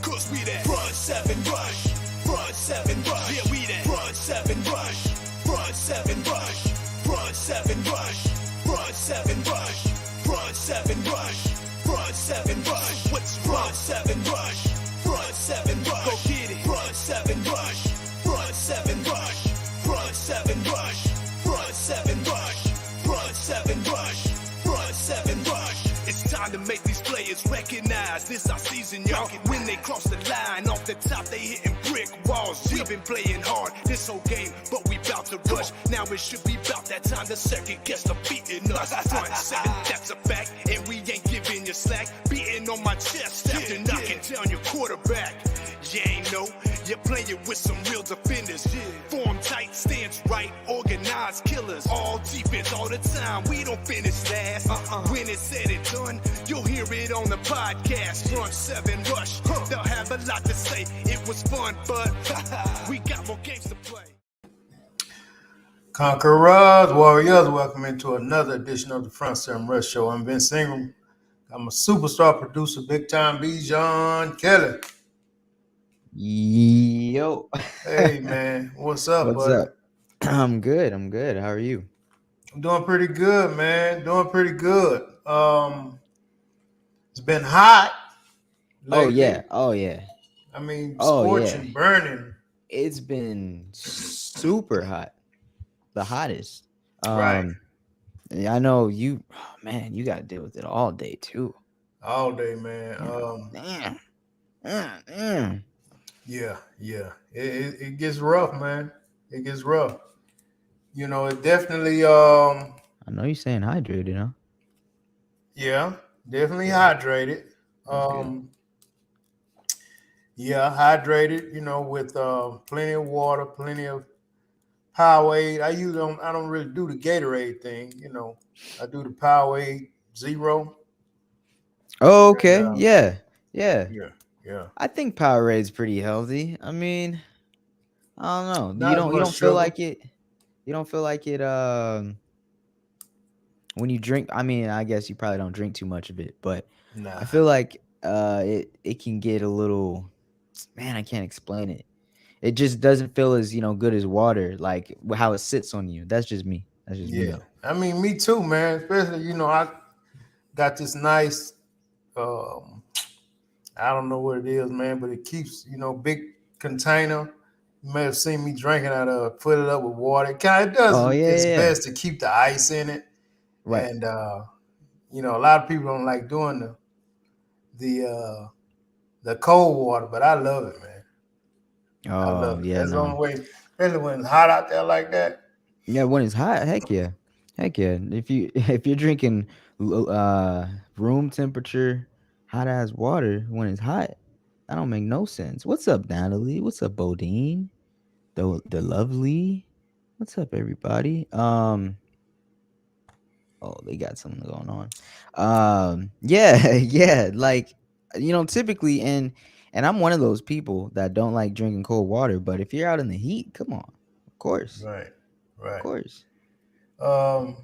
'Cause we that front seven rush, front seven rush. Yeah, we that front seven rush, front seven rush, front seven rush, front seven rush, front seven rush, front seven rush. What's front seven rush, front seven rush? Go get it. Front seven rush, front seven rush, front seven rush, front seven rush, front seven rush, front seven rush. It's time to make these players recognize this our season, y'all. When they cross the line, off the top they hitting brick walls. We've been playing hard this whole game, but we bout to rush. Now it should be about that time the second gets to beating us. Front seven, that's a fact, and we ain't giving you slack. Beating on my chest after knocking down your quarterback. You ain't know, you're playing with some real defenders. Form tight, stance right, organized killers. All defense all the time, we don't finish last. When it's said and done, you'll hear it on the podcast. podcast, Front 7 Rush. They'll have a lot to say. It was fun, but we got more games to play. Conquerors, warriors, welcome into another edition of the Front 7 Rush Show. I'm Vince Ingram. I'm a superstar producer, big time Bijan Kelly. Yo. Hey, man. What's up, What's buddy? up? I'm good. How are you? I'm doing pretty good, man. Doing pretty good. It's been hot lately. Oh yeah. I mean, Oh yeah. scorching, burning. It's been super hot. The hottest. Right. Yeah, I know you, man, you got to deal with it all day too. All day, man. Damn. Damn. Yeah. It gets rough, man. It gets rough. You know, it definitely I know you're saying hydrated, huh? yeah, definitely hydrated. That's good. Yeah, hydrated, you know, with plenty of water, plenty of Powerade. I don't really do the Gatorade thing, you know. I do the Powerade Zero. Oh, And, okay. Yeah. yeah. I think Powerade's pretty healthy. I mean, I don't know. Not as You much don't feel sugar. like it. You don't feel like it when you drink. I mean, I guess you probably don't drink too much of it, but Nah. I feel like it can get a little, man, I can't explain it. It just doesn't feel as, good as water, like how it sits on you. That's just me. That's just me Yeah. though. I mean, me too, man. Especially, you know, I got this nice I don't know what it is, man, but it keeps, you know, big container. You may have seen me drinking out of it, fill it up with water. It does Oh yeah, its yeah, yeah. best to keep the ice in it. Right. And you know, a lot of people don't like doing the cold water, but I love it, man. I Oh love it. yeah, That's the only no. way, especially when it's hot out there like that. Yeah, when it's hot, heck yeah. If you're drinking uh room temperature hot ass water when it's hot, that don't make no sense. What's up, Natalie? What's up, Bodine? The lovely. What's up, everybody? Oh, they got something going on. Yeah, yeah. Like, typically, and I'm one of those people that don't like drinking cold water. But if you're out in the heat, come on, Right, of right. course. Um,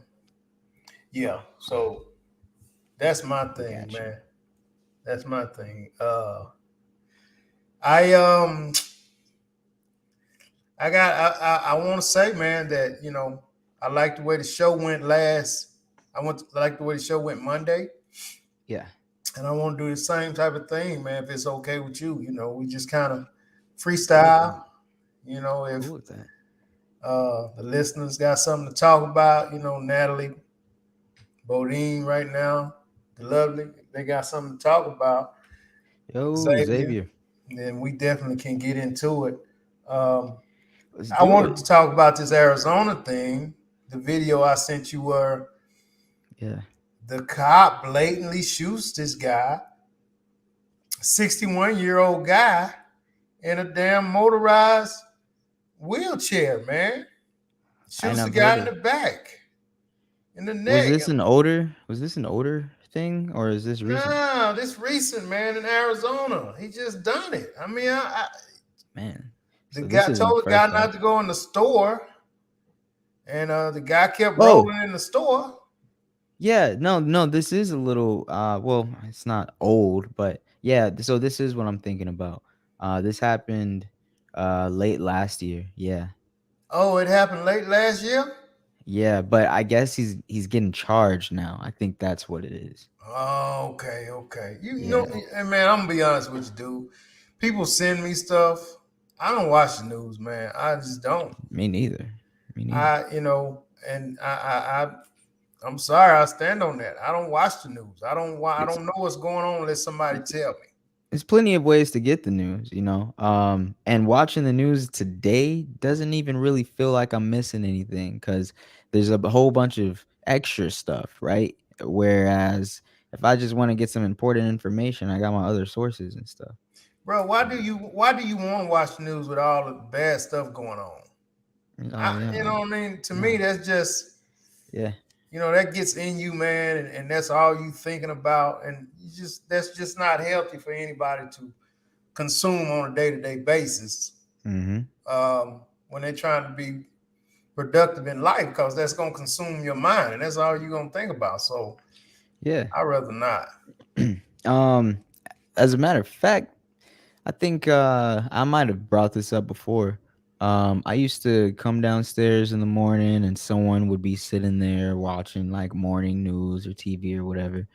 yeah. So that's my I thing, got you. man. That's my thing. I um I want to say, man, that you know I like the way the show went last. I like the way the show went Monday, Yeah. and I want to do the same type of thing, man. If it's okay with you, you know, we just kind of Cool with freestyle. that. You know, if Cool with that. the listeners got something to talk about, you know, Natalie, Bodine, right now, the lovely, they got something to talk about. Yo, Xavier, Xavier, then we definitely can get into it. Um, let's I do wanted it. to talk about this Arizona thing. The video I sent you where Yeah. the cop blatantly shoots this guy, 61-year-old guy, in a damn motorized wheelchair, man. And Shoots the I've heard guy in of. the back, in the Was neck. this an odor? Was this an odor thing, or is this recent? Nah, this recent, man, in Arizona. He just done it. I mean, Man. the So this guy isn't told the guy fresh, not right? to go in the store, and the guy kept Oh, rolling in the store. yeah. No, no. This is a little. Well, it's not old, but yeah. So this is what I'm thinking about. This happened, late last year. Yeah. Oh, it happened late last year. Yeah, but I guess he's getting charged now. I think that's what it is. Oh, okay. You know, Yeah. hey, man, I'm gonna be honest with you, dude. People send me stuff. I don't watch the news, man. I just don't. Me neither. Me neither. You know, and I'm sorry. I stand on that. I don't watch the news. I It's don't know what's going on unless somebody tell me. there's plenty of ways to get the news. And watching the news today doesn't even really feel like I'm missing anything because there's a whole bunch of extra stuff, right? Whereas if I just want to get some important information, I got my other sources and stuff. Bro, why do you want to watch the news with all the bad stuff going on? Oh yeah, You know what I mean? To me, no, that's just yeah. that gets in you, man, and that's all you thinking about, and that's just not healthy for anybody to consume on a day-to-day basis. Mm-hmm. When they're trying to be productive in life, because that's gonna consume your mind, and that's all you're gonna think about. So Yeah. I'd rather not. um, as a matter of fact, I think I might have brought this up before. I used to come downstairs in the morning and someone would be sitting there watching like morning news or TV or whatever.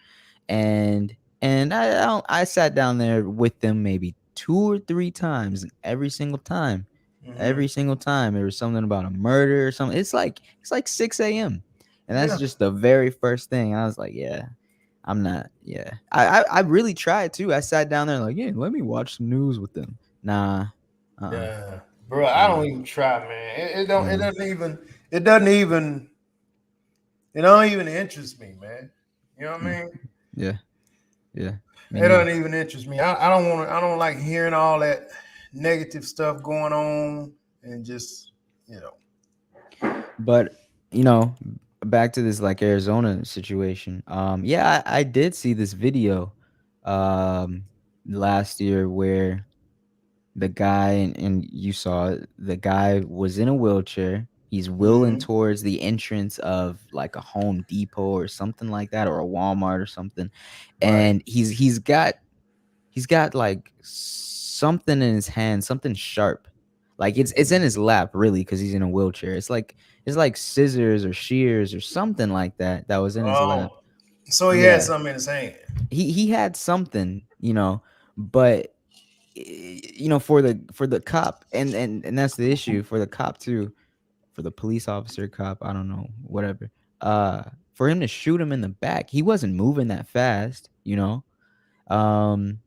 And I sat down there with them maybe 2 or 3 times, and Hmm. every single time there was something about a murder or something. It's like 6 a.m. And that's Yeah, just the very first thing. I was like, yeah, I'm not. Yeah, I really tried to. I sat down there like, yeah, let me watch some news with them. Nah, yeah, bro. I nah, don't even try, man. It don't. It nah. doesn't even. It doesn't even. It don't even interest me, man. You know what Mm, I mean? yeah, yeah. Me It neither. doesn't even interest me. I don't want to. I don't like hearing all that negative stuff going on, and just you know. But you know, back to this like Arizona situation. Yeah, I did see this video, um, last year where the guy and you saw it, the guy was in a wheelchair. He's wheeling Hmm. towards the entrance of like a Home Depot or something like that, or a Walmart or something, Right. and he's got like something in his hand, something sharp. Like it's in his lap really because he's in a wheelchair. It's like scissors or shears or something like that was in his lap. Oh, so he had Yeah. something in his hand. He had something, but for the cop, and that's the issue for the cop too, for the police officer, cop, I don't know, whatever. For him to shoot him in the back, he wasn't moving that fast. Um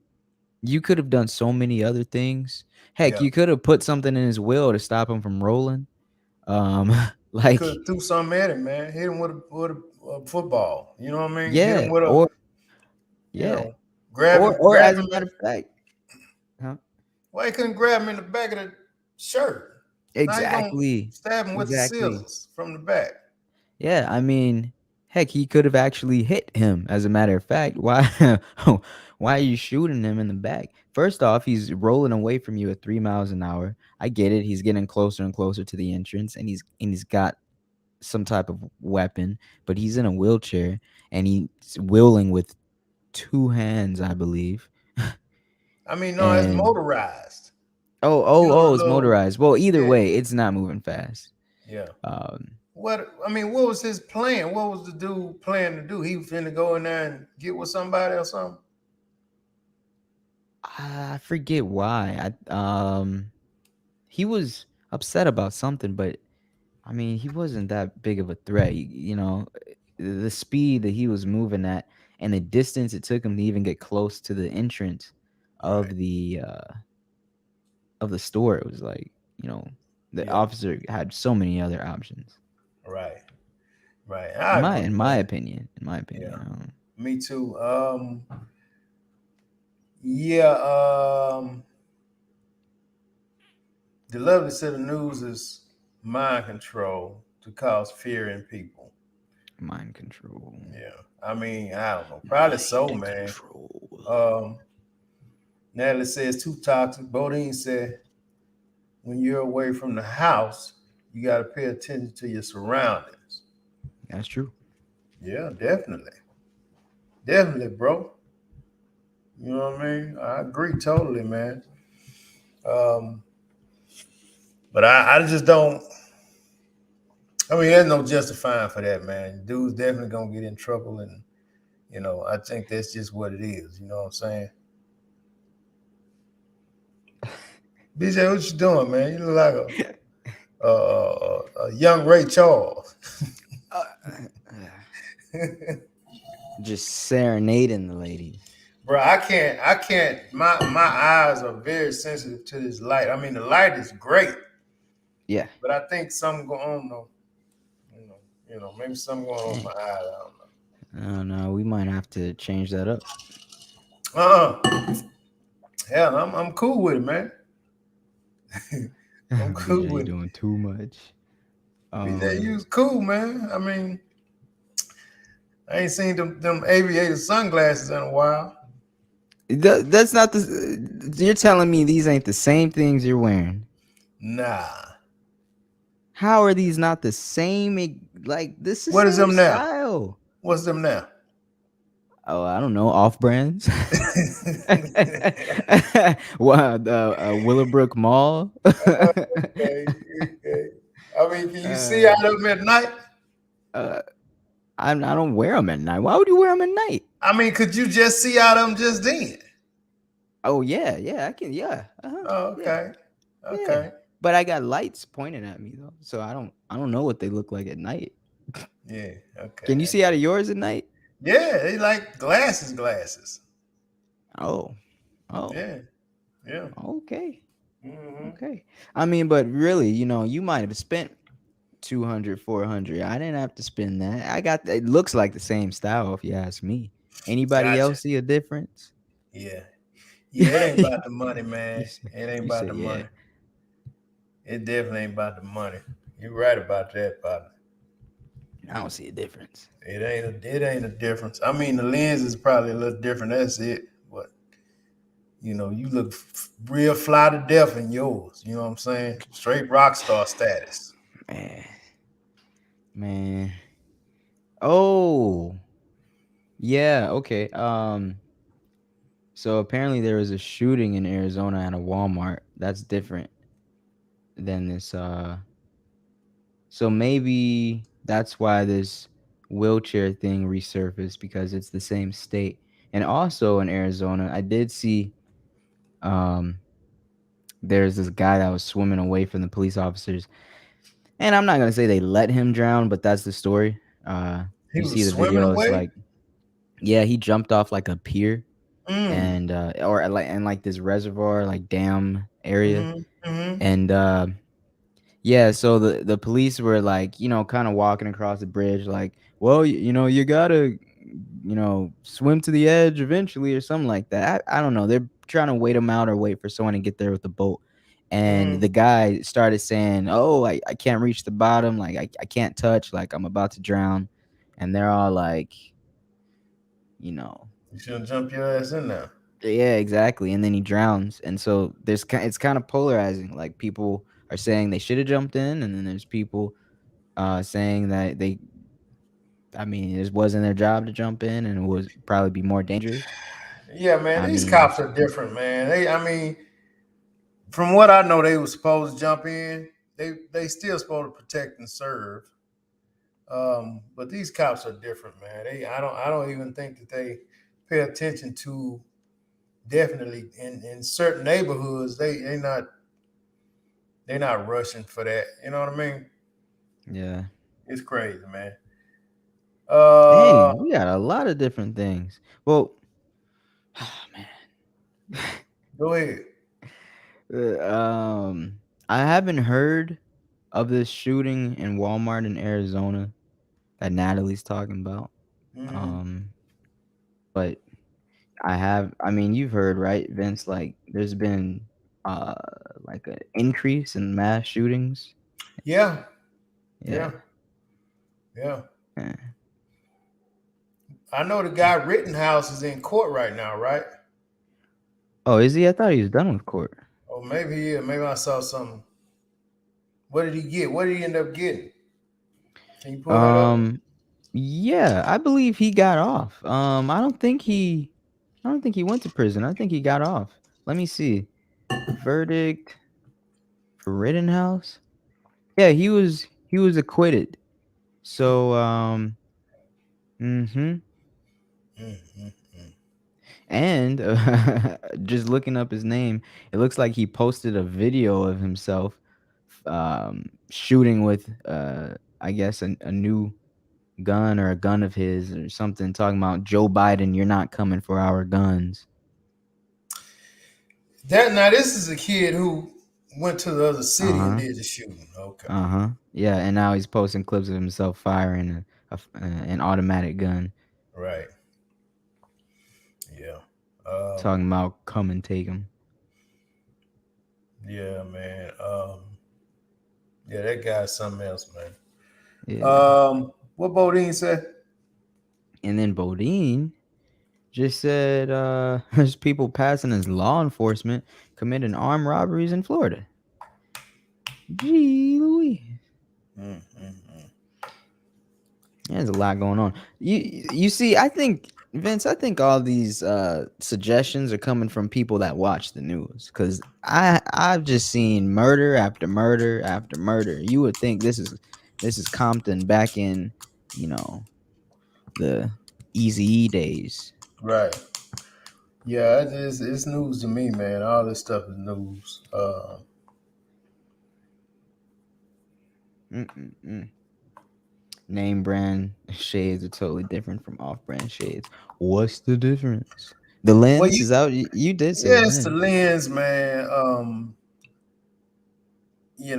You could have done so many other things. Heck, Yeah. you could have put something in his will to stop him from rolling. Um, You could like, have threw something at him, man. Hit him with a football. You know what I mean? Hit him yeah, with a, or you yeah, know, grab or him, or grab as a him. matter of fact, huh? Why he couldn't grab him in the back of the shirt? Now you gonna Exactly, stab him with the exactly. scissors from the back. Yeah, I mean, heck, he could have actually hit him. As a matter of fact, why, why are you shooting him in the back? First off, he's rolling away from you at 3 miles an hour. I get it. He's getting closer and closer to the entrance, and he's got some type of weapon, but he's in a wheelchair and he's wheeling with two hands, I believe. I mean, no, it's And motorized. oh, You oh, know oh, the it's little, motorized. Well, either yeah, way, it's not moving fast. yeah. Um, What I mean, what was his plan? What was the dude plan to do? He was finna go in there and get with somebody or something. I forget why. He was upset about something, but I mean, he wasn't that big of a threat. The speed that he was moving at and the distance it took him to even get close to the entrance Right. of the store. It was like, the Yeah. officer had so many other options. Right. Right. In I my agree, in my man. opinion, in my Yeah. opinion. Me too. Yeah. The lovely set of news is mind control to cause fear in people. Mind control. Yeah. I mean, I don't know. Probably so, Mind man. control. Um, Natalie says too toxic. Bodine said when you're away from the house, you got to pay attention to your surroundings. That's true. Yeah, definitely. Definitely, bro. You know what I mean? I agree totally, man. Um, but I just don't. I mean, there's no justifying for that, man. Dude's definitely gonna get in trouble, and I think that's just what it is. You know what I'm saying? BJ, what you doing, man? You look like a young Ray Charles. Uh, just serenading the ladies. Bro, I can't. My eyes are very sensitive to this light. I mean, the light is great, Yeah. but I think something going on. Though, maybe something going on with my Dang. eyes. I don't I don't know. We might have to change that up. know. Hell, I'm cool with it, man. I'm cool BJ with it. doing too much. BJ, you Um, was cool, man. I mean, I ain't seen them aviator sunglasses in a while. That's not the. You're telling me these ain't the same things you're wearing? Nah. How are these not the same? Like this is What is same them now? style. What's them now? Oh, I don't know. Off brands. Wow, the Willowbrook Mall. Okay, okay. I mean, can you see uh, out of them at night? uh, I don't wear them at night. Why would you wear them at night? I mean, could you just see out of them just then? Oh yeah, yeah, I can. Yeah, Oh, yeah, okay, yeah. okay. But I got lights pointing at me though, so I don't know what they look like at night. Yeah, okay. Can you see out of yours at night? Yeah, they like glasses. Oh, oh, Yeah, yeah. okay, Hmm. okay. I mean, but really, you might have spent 200, 400. I didn't have to spend that. I got it looks like the same style if you ask me. Anybody Gotcha. else see a difference? Yeah, yeah. It ain't you about the money, man. It ain't about say the yeah. money. It definitely ain't about the money. You're right about that, partner. I don't see a difference. It ain't a difference. I mean, the lens is probably a little different. That's it. But you look real fly to death in yours. You know what I'm saying? Straight rock star status. Man, man. Oh, yeah, okay. So apparently there was a shooting in Arizona at a Walmart. That's different than this so maybe that's why this wheelchair thing resurfaced because it's the same state. And also in Arizona, I did see um there's this guy that was swimming away from the police officers. And I'm not gonna say they let him drown, but that's the story. He You see was the swimming video, it's away. like yeah, he jumped off like a pier Mm. and or like and like this reservoir, like dam area. Mm-hmm. Mm-hmm. And yeah, so the police were like, kind of walking across the bridge, like, well, you gotta, swim to the edge eventually or something like that. I don't know. They're trying to wait him out or wait for someone to get there with the boat. And Mm. the guy started saying, "Oh, I can't reach the bottom. Like I can't touch. Like I'm about to drown." And they're all like, you know, You shouldn't jump your ass in there. yeah, exactly. And then he drowns. And so it's kind of polarizing. Like people are saying they should have jumped in, and then there's people saying that I mean, it wasn't their job to jump in and it would probably be more dangerous. Yeah, man. I These mean, cops are different, man. I mean, from what I know, they were supposed to jump in. They still supposed to protect and serve. But these cops are different, man. I don't even think that they pay attention to definitely in certain neighborhoods. They're not rushing for that. You know what I mean? yeah. It's crazy, man. Uh, Dang, we got a lot of different things. Well, man. Go ahead. I haven't heard of this shooting in Walmart in Arizona that Natalie's talking about. Hmm. Um, but I mean, you've heard, right, Vince? Like, there's been uh like an increase in mass shootings. Yeah, Yeah. yeah, yeah. Yeah. I know the guy Rittenhouse is in court right now, right? Oh, is he? I thought he was done with court. Or maybe he is. Maybe I saw something. What did he get? What did he end up getting? Can you pull that up? Um, yeah, I believe he got off. I don't think he went to prison. I think he got off. Let me see. Verdict for Rittenhouse. Yeah, he was acquitted. So, mhm. Mm-hmm. And just looking up his name, it looks like he posted a video of himself shooting with I guess a new gun or a gun of his or something talking about Joe Biden, you're not coming for our guns. That now this is a kid who went to the other city and Uh-huh. did the shooting. Okay, Uh-huh. Yeah, and now he's posting clips of himself firing an automatic gun right. Yeah. Um, talking about come and take him. yeah, man. Yeah, that guy's something else, man. Yeah. What Bodine said? And then Bodine just said there's people passing as law enforcement committing armed robberies in Florida. Gee Louise. Mm-hmm. There's a lot going on. You see, I think Vince, I think all these suggestions are coming from people that watch the news. Cause I've just seen murder after murder after murder. You would think this is Compton back in, you know, the Easy E days. Right. Yeah, it's news to me, man. All this stuff is news. Mm-mm-mm. Name brand shades are totally different from off brand shades. What's the difference? The Well, lens is out. You did say the yeah, it's the lens. lens, man.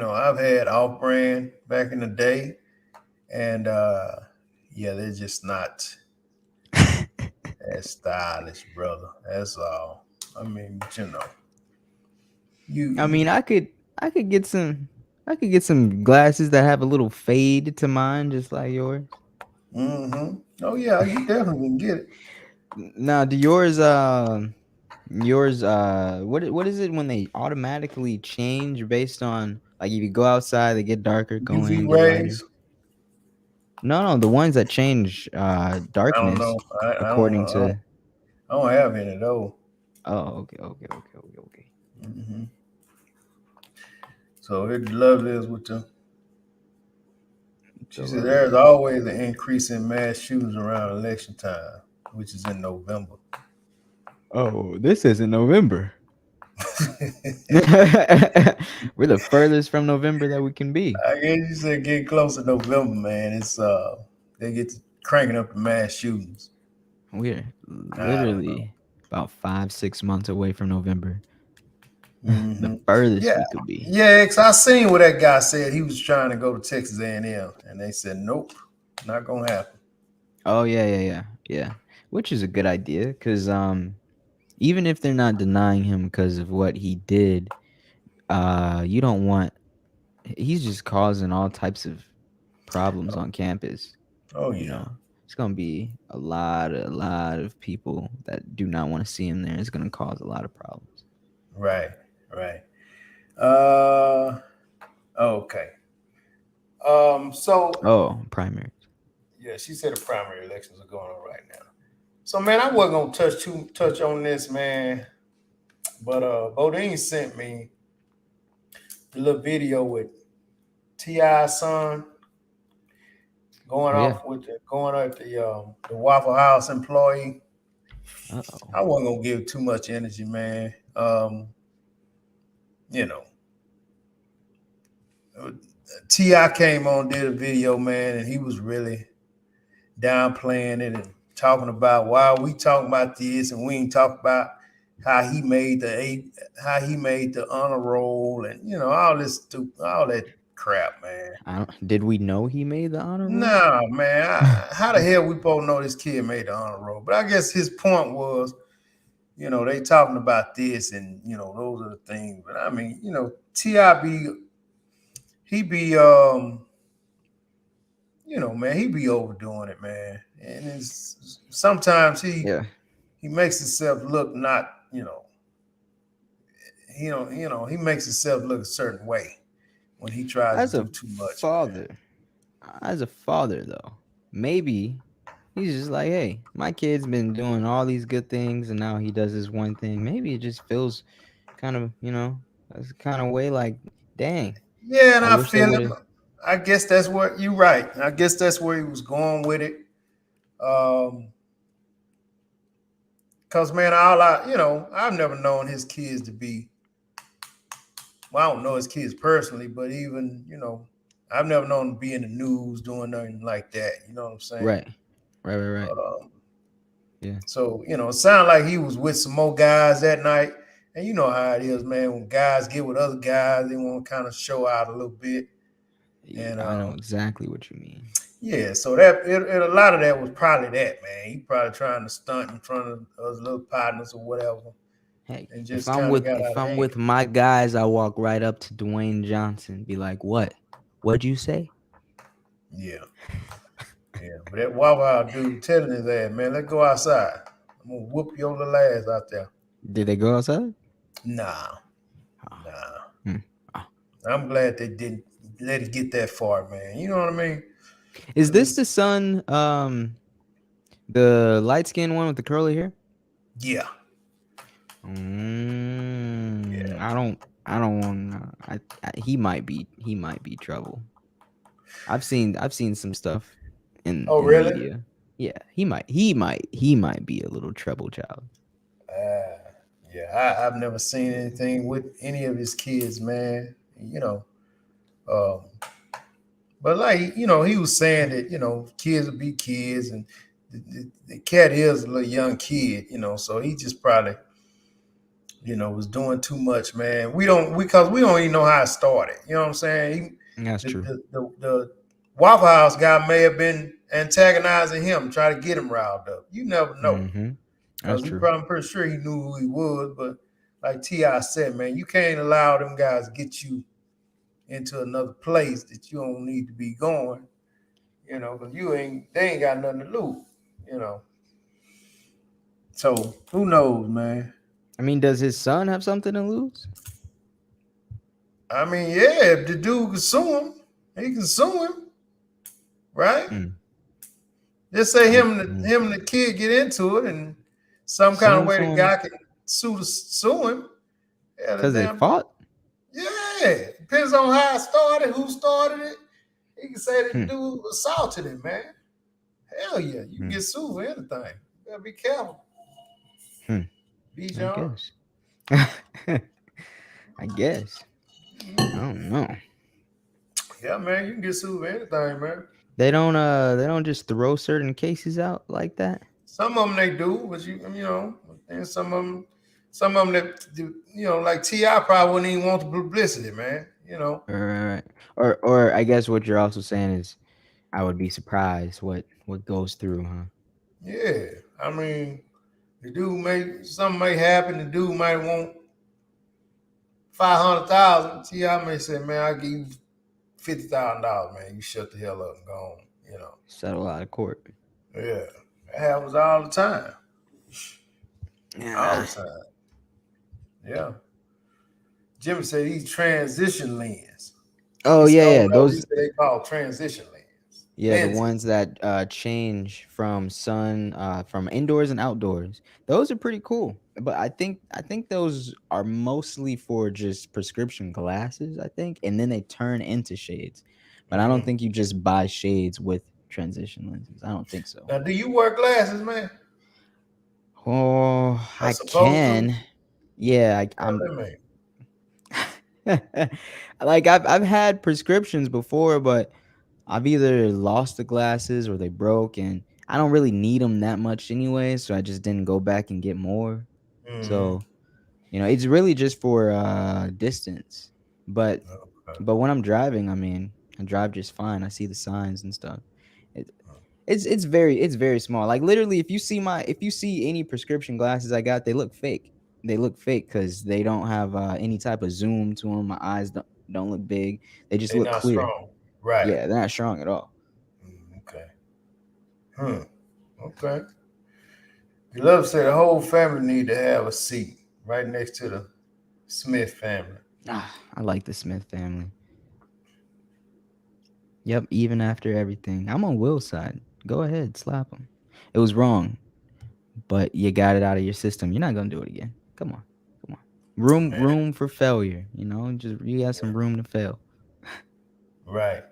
I've had off brand back in the day, and yeah, they're just not as stylish, brother. That's all. I mean, but I you mean, I could get some glasses that have a little fade to mine, just like yours. mm-hmm. Oh yeah, you definitely can get it. Now, do yours what is it when they automatically change based on like if you go outside they get darker, go UV in get lighter? rays. No, the ones that change I don't know. darkness according to. I don't have any though. Oh, okay. Hmm. So it lovely is with the. The She said there's lovely. always an increase in mass shootings around election time, which is in November. Oh, this isn't November. We're the furthest from November that we can be. I guess you said get close to November, man. It's they get to cranking up the mass shootings. We're I don't know. literally about 5, 6 months away from November. The Hmm. furthest Yeah, we could be. yeah. Cause I seen what that guy said. He was trying to go to Texas A&M, and they said nope, not gonna happen. Oh yeah. Which is a good idea, cause even if they're not denying him because of what he did, you don't want. He's just causing all types of problems on campus. Oh You yeah, know, it's gonna be a lot of people that do not want to see him there. It's gonna cause a lot of problems. right, right. Uh, okay. So Oh, primary. yeah, she said the primary elections are going on right now. So man, I wasn't gonna touch on this, man, but Bodine sent me the little video with T.I.'s son going Oh yeah. off with going at the Waffle House employee. Uh-oh. I wasn't gonna give too much energy, man. You know, Ti came on, did a video, man, and he was really downplaying it and talking about why are we talking about this and we ain't talk about how he made how he made the honor roll and all this stupid all that crap, man. I don't, did we know he made the honor roll? Nah, man. How the hell we both know this kid made the honor roll? But I guess his point was, they talking about this and those are the things. But I mean, Ti he be man, he be overdoing it, man. And it's sometimes Yeah. he makes himself look not, he makes himself look a certain way when he tries to As do a too much, man. father, as a father though, maybe he's just like, hey, my kid's been doing all these good things, and now he does this one thing. Maybe it just feels kind of, that's kind of way like, dang, Yeah, and I I wish they feel would it. have. I guess that's what you're right. I guess that's where he was going with it. Um, Cause man, I've never known his kids to be. Well, I don't know his kids personally, but even I've never known him to be in the news doing nothing like that. You know what I'm saying? Right, right. Um, Yeah, so it sounded like he was with some more guys that night, and you know how it is, man. When guys get with other guys, they want to kind of show out a little bit, and I know exactly what you mean. yeah. So that a lot of that was probably that, man. He probably trying to stunt in front of his little partners or whatever, Hey, and if just I'm kind of with got if out of I'm hand. with my guys, I walk right up to Dwayne Johnson, be like, "What? What'd you say?" Yeah. Yeah, but that Wawa dude telling his ass, man, let's go outside. I'm gonna whoop your little ass out there. Did they go outside? Nah, Ah, nah. hmm. Ah. I'm glad they didn't let it get that far, man. You know what I mean? Is Cause this the it's son, the light skinned one with the curly hair? yeah, Mm, yeah. I don't want. He might be trouble. I've seen some stuff in Oh, in the really? media. Yeah, he might be a little trouble child. Uh, yeah. I've never seen anything with any of his kids, man. Um, but like he was saying that kids will be kids, and the cat is a little young kid, so he just probably was doing too much, man. Because we don't even know how it started. You know what I'm saying? That's The true. the, the, the Waffle House guy may have been antagonizing him, trying to get him riled up. You never know, Mm-hmm. That's because we true. probably pretty sure he knew who he was. But like Ti said, man, you can't allow them guys to get you into another place that you don't need to be going. Because they ain't got nothing to lose. You know, so who knows, man? I mean, does his son have something to lose? I mean, yeah, if the dude can sue him, he can sue him, right? Mm. Just say I him and the kid get into it, and some kind of way Suing the him guy can sue him. Yeah, the because they damn fought. yeah. Depends on how it started, who started it. He can say that the Hmm. dude assaulted him, man. Hell yeah, you can Hmm. get sued for anything. You gotta be careful, Hmm. I Bijan. guess. I guess. I don't know. Yeah, man, you can get sued for anything, man. They don't just throw certain cases out like that. Some of them they do, but and some of them that do, like Ti probably wouldn't even want the publicity, man. Right. Or I guess what you're also saying is I would be surprised what goes through, huh? Yeah. I mean, the dude something may happen. The dude might want 500,000. Ti may say, man, I'll give you $50,000, man. You shut the hell up and go on. Settle out of court. Yeah, that happens all the time, all Yeah. the time. Yeah. Jimmy said these transition lens. Oh yeah, Oh yeah. no, he Those said they call transition Yeah, the ones lenses. that change from indoors and outdoors. Those are pretty cool. But I think those are mostly for just prescription glasses, I think, and then they turn into shades. But I don't Hmm. think you just buy shades with transition lenses. I don't think so. Now, do you wear glasses, man? Oh, I I supposed to. can. Yeah, What that mean? like I've had prescriptions before, but I've either lost the glasses or they broke, and I don't really need them that much anyway, so I just didn't go back and get more. Hmm. So, it's really just for distance. But Okay. but when I'm driving, I mean, I drive just fine. I see the signs and stuff. It, it's very small. Like literally, if you see any prescription glasses I got, they look fake. They look fake because they don't have any type of zoom to them. My eyes don't look big. They just They look not clear. strong. Right. Yeah, they're not strong at all. Okay. Hmm. Okay. The love said the whole family need to have a seat right next to the Smith family. I like the Smith family. Yep, even after everything. I'm on Will's side. Go ahead, slap him. It was wrong, but you got it out of your system. You're not gonna do it again. Come on, come on. Room, Man. room for failure. Just you got some room to fail. Right.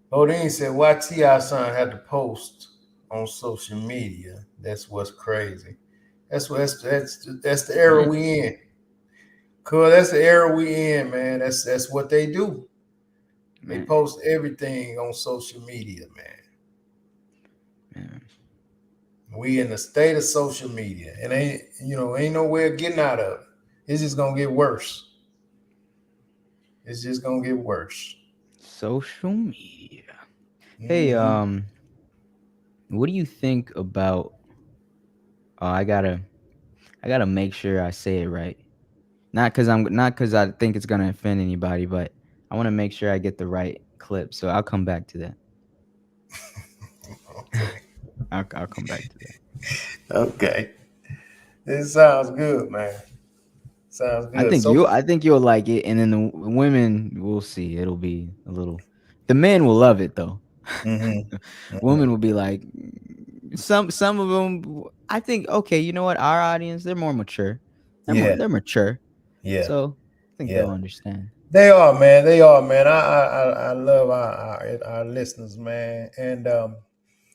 Bodine said, why T.I. son had to post on social media? That's what's crazy. That's the era Mm, we in. Cause that's the era we in, man. That's what they do. They man, post everything on social media, man. man. We in the state of social media, and ain't no way of getting out of it. It's just gonna get worse. It's just gonna get worse. Social media. Hey, Hmm. what do you think about? Oh, I gotta make sure I say it right. Not because I think it's gonna offend anybody, but I want to make sure I get the right clip. So I'll come back to that. I'll come back to that. Okay. This sounds good, man. Sounds good. So, I think you'll like it, and then the women, we'll see. It'll be a little. The men will love it though. hmm Women will be like, some of them. I think okay, you know what? Our audience, they're more mature. yeah, They're mature, yeah, so I think yeah. they'll understand. They are, man. They are, man. I love our listeners, man. And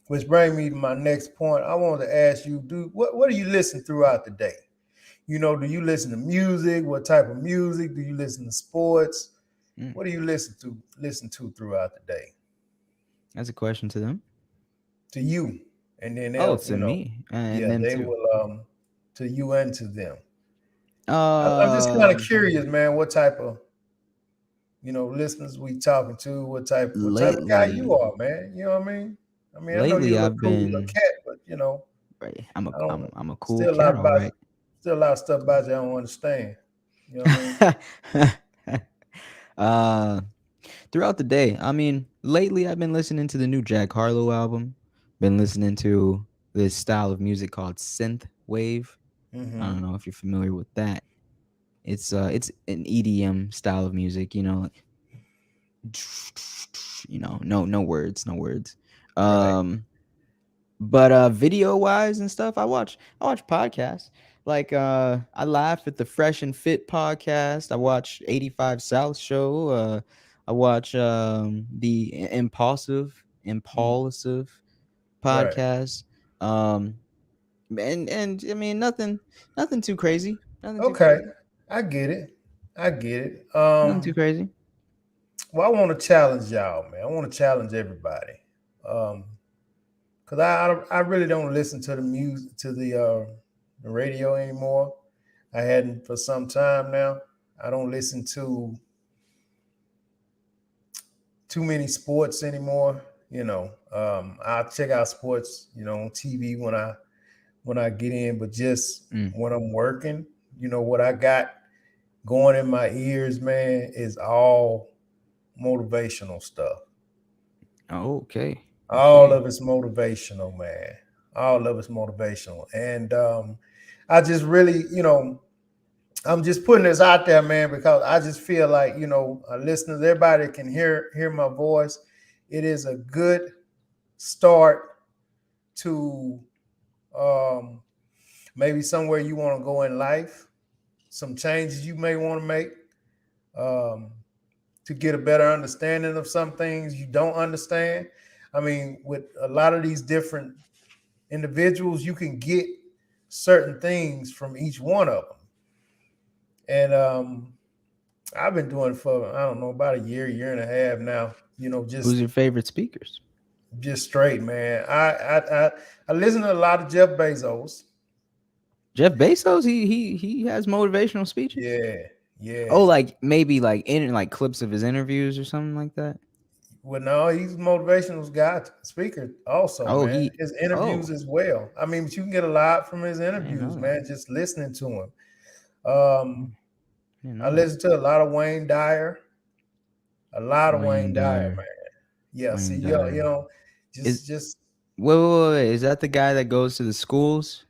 which brings me to my next point. I wanted to ask you, what do you listen throughout the day? You know, do you listen to music? What type of music? Do you listen to sports? Mm. What do you listen to throughout the day? That's a question to them. To you, and then Oh, they'll, to me and yeah, them they too. will to you and to them. I'm just kind of Um, curious, man. What type of listeners we talking to? What type of guy you lately, are, man? You know what I mean? I mean, I know lately you're a I've cool little been cat, but right. I don't. I'm a cool Still a lot cat, all about right. still a lot of stuff about you I don't understand. You know what I mean? uh, throughout the day, I mean, lately I've been listening to the new Jack Harlow album. Been listening to this style of music called synth wave. I Mm-hmm. don't know if you're familiar with that. It's an EDM style of music. No words, no words. Right. Um, But video wise and stuff, I watch podcasts. Like I laugh at the Fresh and Fit podcast. I watch 85 South show. I watch the Mm, Impulsive right. podcast. Um and I mean nothing too crazy. Nothing too Okay. crazy. I get it. I get it. Nothing too crazy. Well, I want to challenge y'all, man. I want to challenge everybody. Um, Cause I really don't listen to the music to the radio anymore. I hadn't for some time now. I don't listen to too many sports anymore. I'll check out sports, on TV when I get in, but just Mm. when I'm working, what I got going in my ears, man, is all motivational stuff. Oh, okay. All Okay. of it's motivational, man. All of it's motivational. And I just really, I'm just putting this out there, man, because I just feel like, listeners, everybody can hear my voice. It is a good start to um, maybe somewhere you want to go in life, some changes you may want to make, um, to get a better understanding of some things you don't understand. I mean, with a lot of these different individuals, you can get certain things from each one of them. And I've been doing it for I don't know about a year and a half now. Who's your favorite speakers? Just straight, man. I listen to a lot of Jeff Bezos. Jeff Bezos, he has motivational speeches. Yeah, Oh, yeah. like maybe like in like clips of his interviews or something like that. Well, no, he's a motivational guy, speaker also, Oh, man. he. His interviews Oh, as well. I mean, but you can get a lot from his I didn't interviews, know that. man, just listening to him. Um, Mm, I didn't I know that. listen to a lot of Wayne Dyer, a lot of Wayne Wayne Dyer, Dyer. man. Yeah, see, Wayne Dyer. Is just wait. Is that the guy that goes to the schools?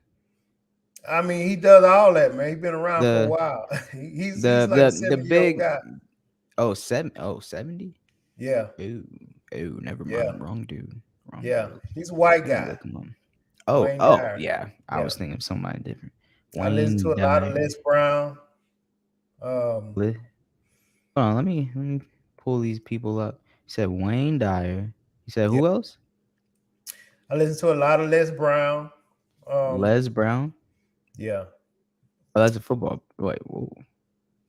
I mean, he does all that, man. He's been around for a The while. He's like a the 70-year-old big guy. oh seven oh 70. Yeah, Oh, oh, never yeah, mind. Wrong dude. Wrong yeah. dude. He's a white Let me guy, look him up. Wayne Oh, Dyer. yeah. I Yeah, was thinking of somebody different. I listen to Wayne a lot of Dyer. Les Brown. Um, Hold on, let me pull these people up. You said Wayne Dyer. You said yeah, who else? I listen to a lot of Les Brown. Um, Les Brown. yeah, Oh, that's a football. Wait, whoa.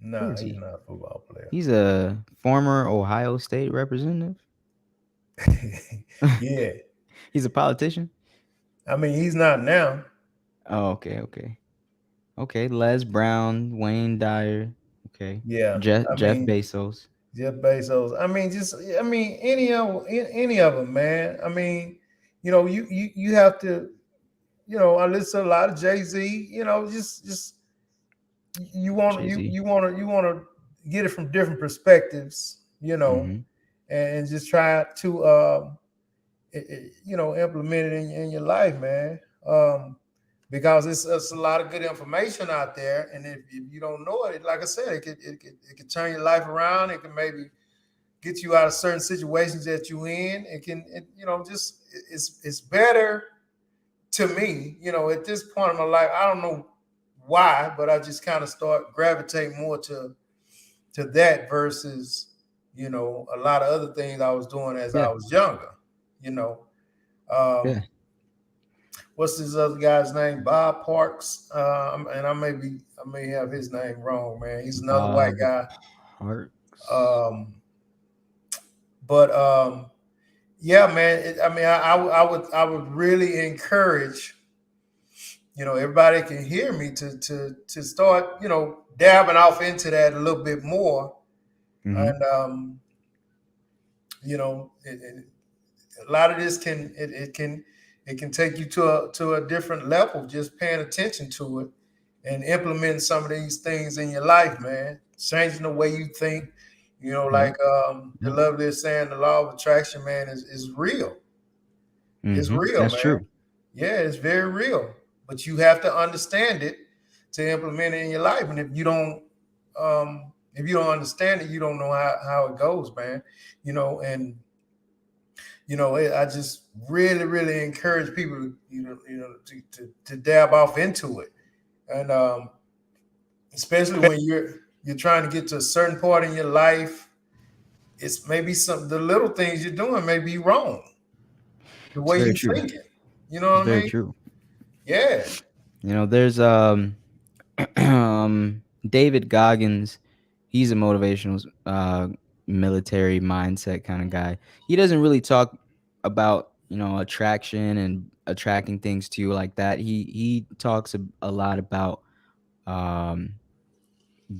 Who nah, is he's he? not a football player. He's a former Ohio State representative. Yeah, He's a politician. I mean, he's not now. Oh, okay, okay, okay. Les Brown, Wayne Dyer. Okay, Yeah, I Jeff mean, Bezos. Jeff Bezos. I mean, any of them, man. I mean, you have to. I listen to a lot of Jay-Z. Just you want Jay you Z. you want to you want to get it from different perspectives. Mm-hmm. And just try to implement it in your life, man. Because it's a lot of good information out there, and if you don't know it, like I said, it could turn your life around. It can maybe get you out of certain situations that you in. Just it's better to me. At this point in my life, I don't know why, but I just kind of start gravitating more to that versus a lot of other things I was doing as I Yeah. was younger. You know, Yeah. um, what's this other guy's name? Bob Parks. And I may have his name wrong, man. He's another white Bob guy. Parks. Um, but yeah, man. I would really encourage everybody can hear me to start dabbing off into that a little bit more, Mm-hmm. and it, a lot of this it can take you to a different level just paying attention to it and implementing some of these things in your life, man. Changing the way you think. Yeah. Like the Yeah. lovely is saying, the law of attraction, man, is real. It's Mm-hmm. real, That's man. true. Yeah, it's very real. But you have to understand it to implement it in your life. And if you don't understand it, you don't know how it goes, man. And I just really, really encourage people to, to dab off into it. And especially when you're trying to get to a certain part in your life, it's maybe the little things you're doing may be wrong. The It's way very you true. thinking. You know It's what I very mean? true. Yeah. There's David Goggins. He's a motivational military mindset kind of guy. He doesn't really talk about attraction and attracting things to you like that. He talks a lot about um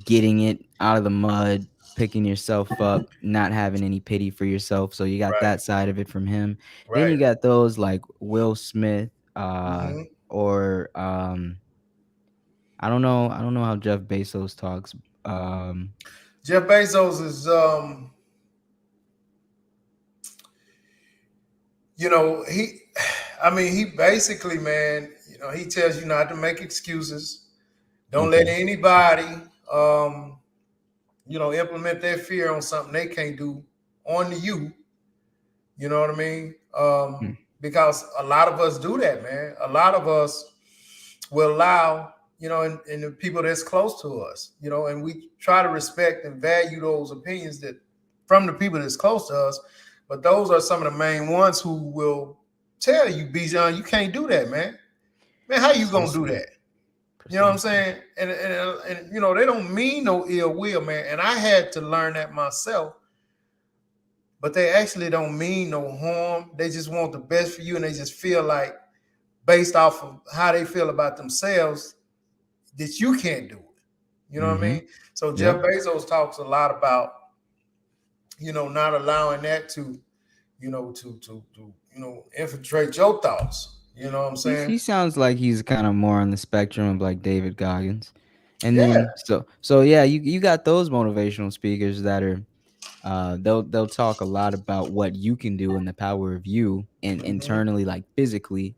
getting it out of the mud, picking yourself up, not having any pity for yourself. So you got Right. that side of it from him. Then Right. you got those like Will Smith, Hmm. or I don't know how Jeff Bezos talks. Um, Jeff Bezos is, he, I mean, he basically, man, he tells you not to make excuses. Don't let okay. anybody, um, implement their fear on something they can't do on you. You know what I mean? Hmm. Because a lot of us do that, man. A lot of us will allow, and the people that's close to us, and we try to respect and value those opinions that from the people that's close to us. But those are some of the main ones who will tell you, Bijan, you can't do that, man. Man, how you gonna do Precisely. that? You know what I'm Precisely. saying? And they don't mean no ill will, man. And I had to learn that myself. But they actually don't mean no harm. They just want the best for you, and they just feel like, based off of how they feel about themselves, that you can't do it. You know what I Mm-hmm. mean? So Jeff Yep. Bezos talks a lot about, not allowing that to infiltrate your thoughts. You know what I'm saying? He sounds like he's kind of more on the spectrum of like David Goggins. And Yeah. then so yeah, you got those motivational speakers that are they'll talk a lot about what you can do and the power of you and Hmm. internally, like physically,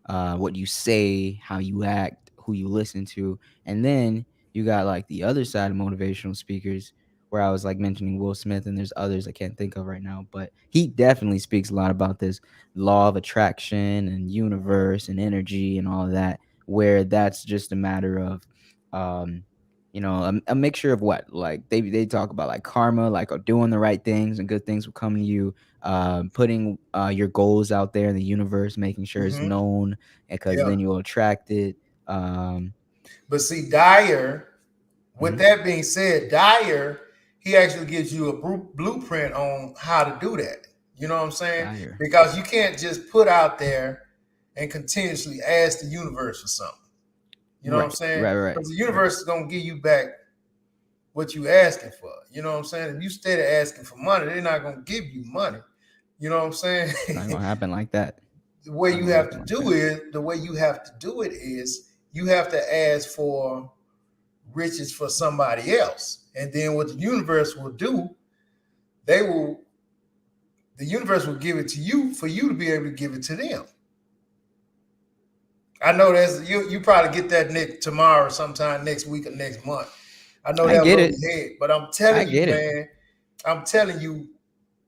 what you say, how you act, who you listen to. And then you got like the other side of motivational speakers where I was like mentioning Will Smith, and there's others I can't think of right now, but he definitely speaks a lot about this law of attraction and universe and energy and all of that, where that's just a matter of um a mixture of what, like they talk about like karma, like doing the right things and good things will come to you, putting your goals out there in the universe, making sure it's Hmm. known, because Yeah. then you'll attract it. um But see, Dyer, with mhm, that being said, Dyer, he actually gives you a blueprint on how to do that. You know what I'm saying? dire. Because you can't just put out there and continuously ask the universe for something. You know what I'm Right, saying? right, right, Because the right. universe is gonna give you back what you asking for. You know what I'm saying? If you steady asking for money, they're not gonna give you money. You know what I'm saying? It's not gonna happen like that. The way Not you gonna have happen to like do that. it, the way you have to do it is you have to ask for riches for somebody else. And then what the universe will do, they will the universe will give it to you for you to be able to give it to them. I know that's you probably get that next tomorrow, sometime next week or next month. I know I that was get over it. your head, but I'm I telling you, get it. man, I'm telling you,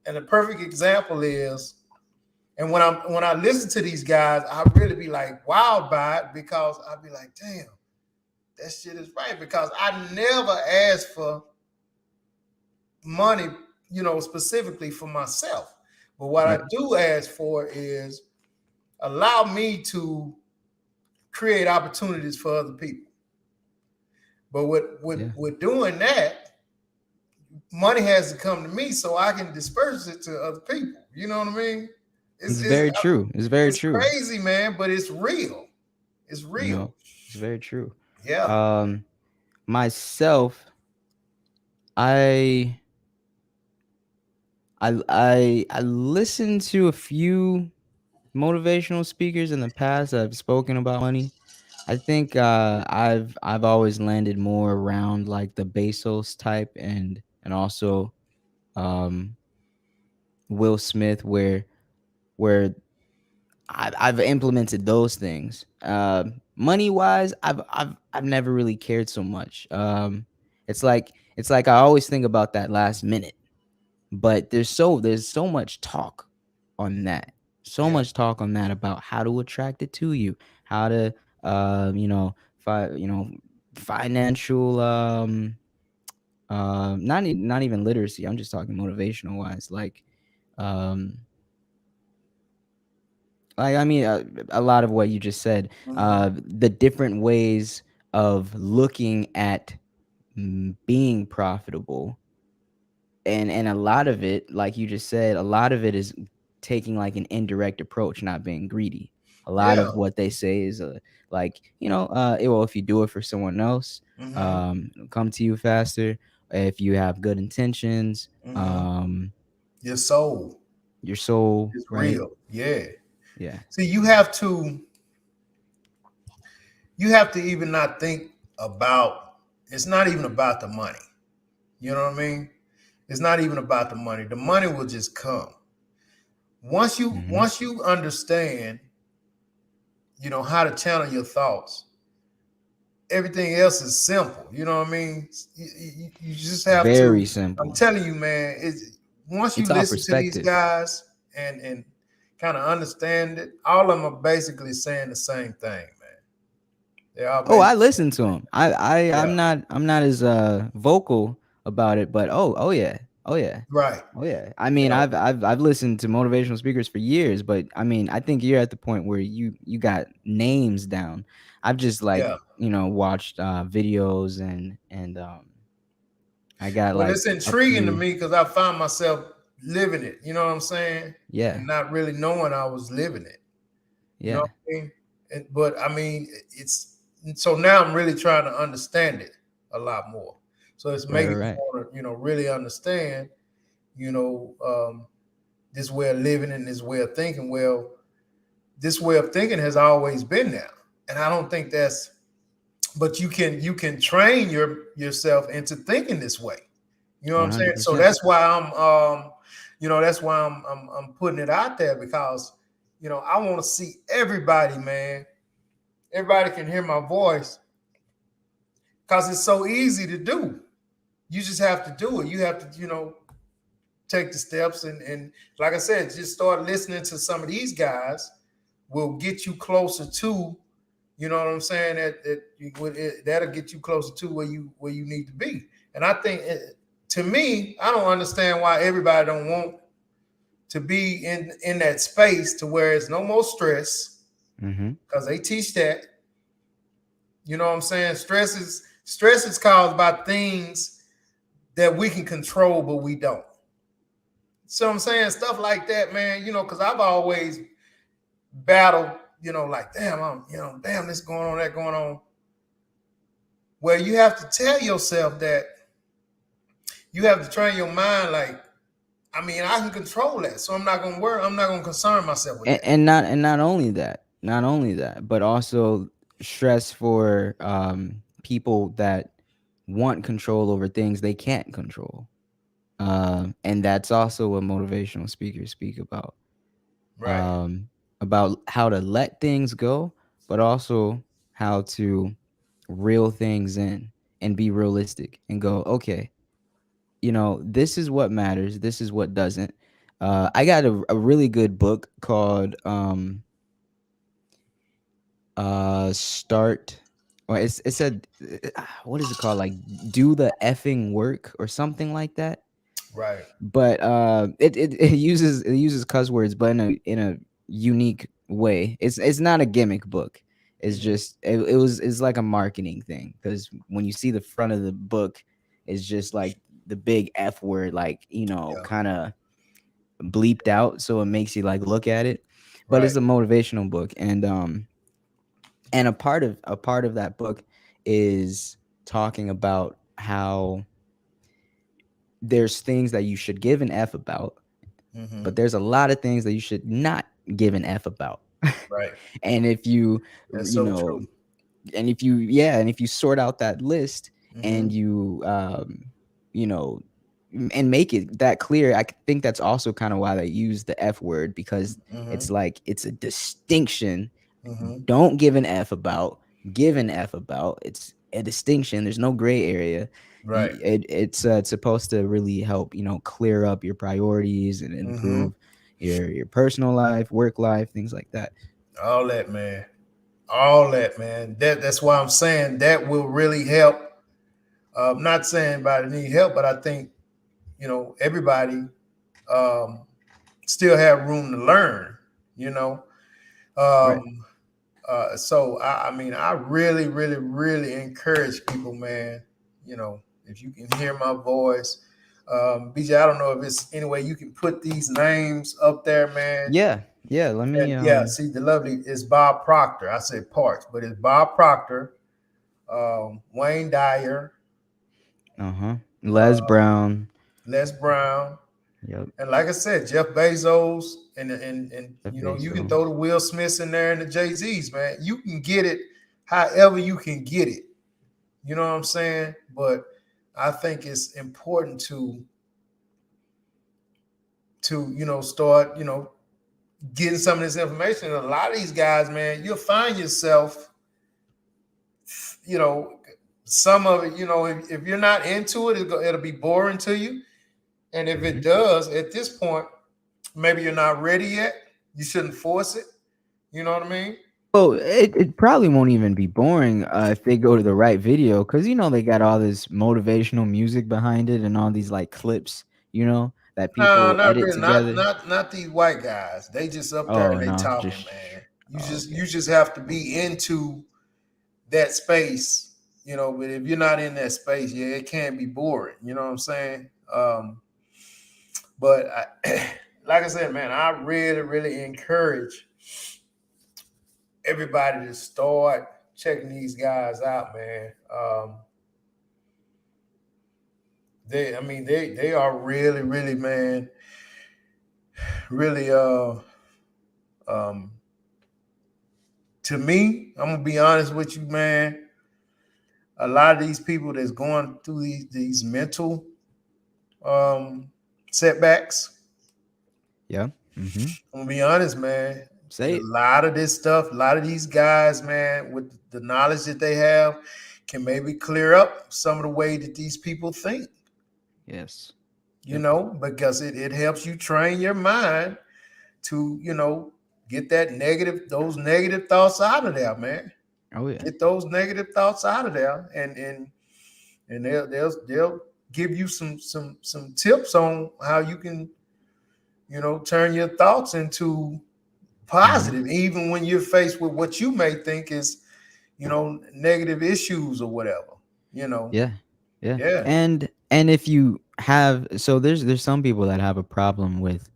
and a perfect example is, and when I listen to these guys, I really be like wowed by it because I be like, damn, that shit is right. Because I never asked for money, specifically for myself. But what I Right. do ask for is allow me to create opportunities for other people. But Yeah. with doing that, money has to come to me so I can disperse it to other people. You know what I mean? It's It's very true. It's very it's true. crazy, man, but it's real. It's You real. know, it's very true. Yeah. Um, myself, I I listened to a few motivational speakers in the past that have spoken about money. I think I've always landed more around like the Bezos type and also um Will Smith where I've implemented those things. Money wise, I've never really cared so much. It's like I always think about that last minute, but there's so much talk on that, so Yeah. much talk on that about how to attract it to you, how to you know financial not even literacy. I'm just talking motivational wise, um I mean, a lot of what you just said, Mhm. the different ways of looking at being profitable, and a lot of it, like you just said, a lot of it is taking like an indirect approach, not being greedy. A lot Yeah. of what they say is like well, if you do it for someone else, Hmm. it'll come to you faster. If you have good intentions, Hmm. Your soul your soul, is right? real. Yeah. Yeah, See, you have to even not think about, it's not even about the money. You know what I mean? It's not even about the money. The money will just come. Once you hmm once you understand, how to channel your thoughts, everything else is simple. You know what I mean? You just have very to. I'm simple. telling you, man. Once you It's all listen to these perspective. guys and kind of understand it, all of them are basically saying the same thing, man. They all Oh, I basically listen saying to the same him. I'm thing. not as vocal about it, but oh yeah. Oh yeah. Yeah, right. Oh yeah. I mean, Yeah, I've listened to motivational speakers for years, but I mean, I think you're at the point where you got names down. I've just yeah. watched videos and I got Well, it's like a intriguing to few. me because I found myself living it. You know what I'm saying? Yeah. And not really knowing I was living it. You know Yeah. what I mean? But I mean, it's so now I'm really trying to understand it a lot more. So it's Right, making right, me right. want to, really understand, you know, um, this way of living and this way of thinking. Well, this way of thinking has always been there, and I don't think that's. But you can train yourself into thinking this way. You know what I'm saying? So 100%. that's why I'm putting it out there because I want to see everybody, man. Everybody can hear my voice because it's so easy to do. You just have to do it. You have to, take the steps and like I said, just start listening to some of these guys will get you closer to, you know what I'm saying? That'll get you closer to where you need to be. And I think to me, I don't understand why everybody don't want to be in that space to where it's no more stress Mhm. because they teach that. You know what I'm saying? Stress is caused by things that we can control, but we don't. So I'm saying stuff like that, man. Because I've always battled. Like damn, this going on, that going on. Well, you have to tell yourself that you have to train your mind. Like, I mean, I can control that, so I'm not gonna worry. I'm not gonna concern myself with that. And not only that, but also stress for people that want control over things they can't control. And that's also what motivational speakers speak Right. um, about how to let things go, but also how to reel things in and be realistic and go, okay, this is what matters, this is what doesn't. I got a really good book called start or it said what is it called, like do the effing work or something like that. Right. But it uses cuss words, but in a unique way. It's not a gimmick book. It's Hmm. just it's like a marketing thing, because when you see the front of the book, it's just like the big F word, like Yeah. kind of bleeped out, so it makes you like look at it. But Right. it's a motivational book, and a part of that book is talking about how there's things that you should give an F about, Hmm. but there's a lot of things that you should not give an F about. Right. And if you, That's you so know, true. and if you sort out that list Hmm. and you know, and make it that clear, think that's also kind of why they use the F word, because Hmm. it's like it's a distinction. Hmm. Don't give an F about, give an F about. It's a distinction. There's no gray area. Right. It's supposed to really help, clear up your priorities and Hmm. improve your personal life, work life, things like that. All that, man. All that, man. That's why I'm saying that will really help. I'm not saying anybody need help, but I think everybody um, still have room to learn. You know, Right. um, so I mean, I really, really, really encourage people, man. If you can hear my voice, BJ, I don't know if it's any way you can put these names up there, man. Yeah. Yeah. Let me. And yeah, see, the lovely is Bob Proctor. I said Parks, but it's Bob Proctor, Wayne Dyer, Uh-huh. Les uh, Brown. Les Brown, Yep. and like I said, Jeff Bezos, and Jeff you can throw the Bezos. Will Smiths in there and the Jay Z's, man. You can get it however you can get it. You know what I'm saying? But I think it's important to start getting some of this information. And a lot of these guys, man, you'll find yourself, you know, some of it, if you're not into it, it'll be boring to you. And if it Hmm. does, at this point, maybe you're not ready yet. You shouldn't force it. You know what I mean? Well, it probably won't even be boring if they go to the right video, because they got all this motivational music behind it and all these like clips, that No, people not edit really. Not together. not not these white guys. They just up there Oh and they no, talking, just man. You oh, just you okay. just have to be into that space, But if you're not in that space, yeah, it can be boring. You know what I'm saying? But like I said, man, I really, really encourage everybody to start checking these guys out, man. I mean, they are really, really, man, really. Um, to me, I'm gonna be honest with you, man. A lot of these people that's going through these mental um, setbacks. Yeah. Mm-hmm. I'm gonna be honest, man. A Say it. lot of this stuff, a lot of these guys, man, with the knowledge that they have, can maybe clear up some of the way that these people think. Yes. Yep. Because it helps you train your mind to, get those negative thoughts out of there, man. Oh yeah. Get those negative thoughts out of there, and they'll give you some tips on how you can, turn your thoughts into Mm-hmm. positive, even when you're faced with what you may think is, negative issues or whatever. You know, Yeah. Yeah. yeah. And if you have, so there's some people that have a problem with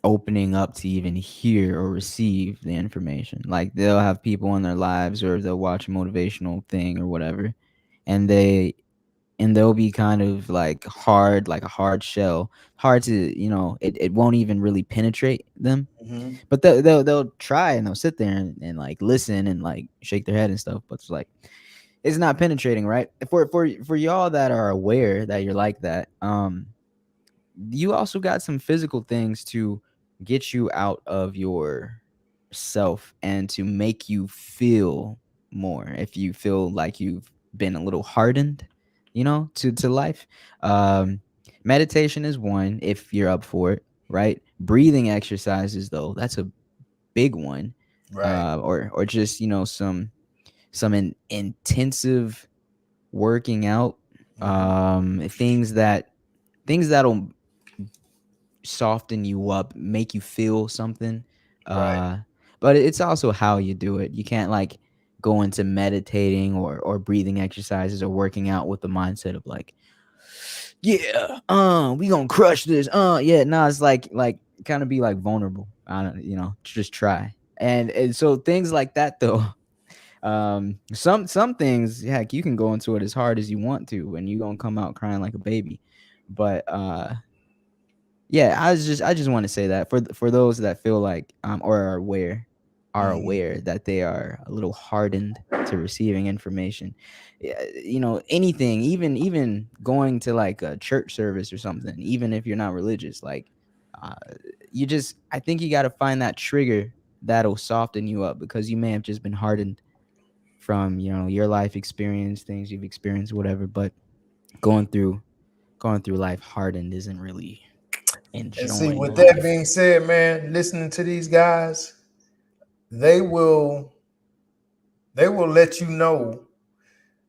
opening up to even hear or receive the information. Like they'll have people in their lives, or they'll watch a motivational thing or whatever, and they'll be kind of like hard, like a hard shell, hard to, it won't even really penetrate them. Hmm. But they'll try, and they'll sit there and like listen and like shake their head and stuff, but it's like it's not penetrating, right? For y'all that are aware that you're like that, you also got some physical things to get you out of your self and to make you feel more. If you feel like you've been a little hardened, to life, um meditation is one if you're up for it, right? Breathing exercises, though, that's a big one. Right. Or just, some intensive working out, Hmm. things that'll soften you up, make you feel something. Right. Uh, but it's also how you do it. You can't like go into meditating or breathing exercises or working out with the mindset of like, yeah, we gonna crush this. Yeah, no, it's like kind of be like vulnerable. I don't, just try. And so things like that though. Some things, heck, you can go into it as hard as you want to, and you're gonna come out crying like a baby. But yeah, I just want to say that for those that feel like or Hmm. are aware that they are a little hardened to receiving information. Yeah, anything, even going to like a church service or something, even if you're not religious, like uh, I think you got to find that trigger that'll soften you up, because you may have just been hardened from your life experience, things you've experienced, whatever. But going through going through life hardened isn't really And see, enjoying with that life. being said, man, listening to these guys, they will they will let you know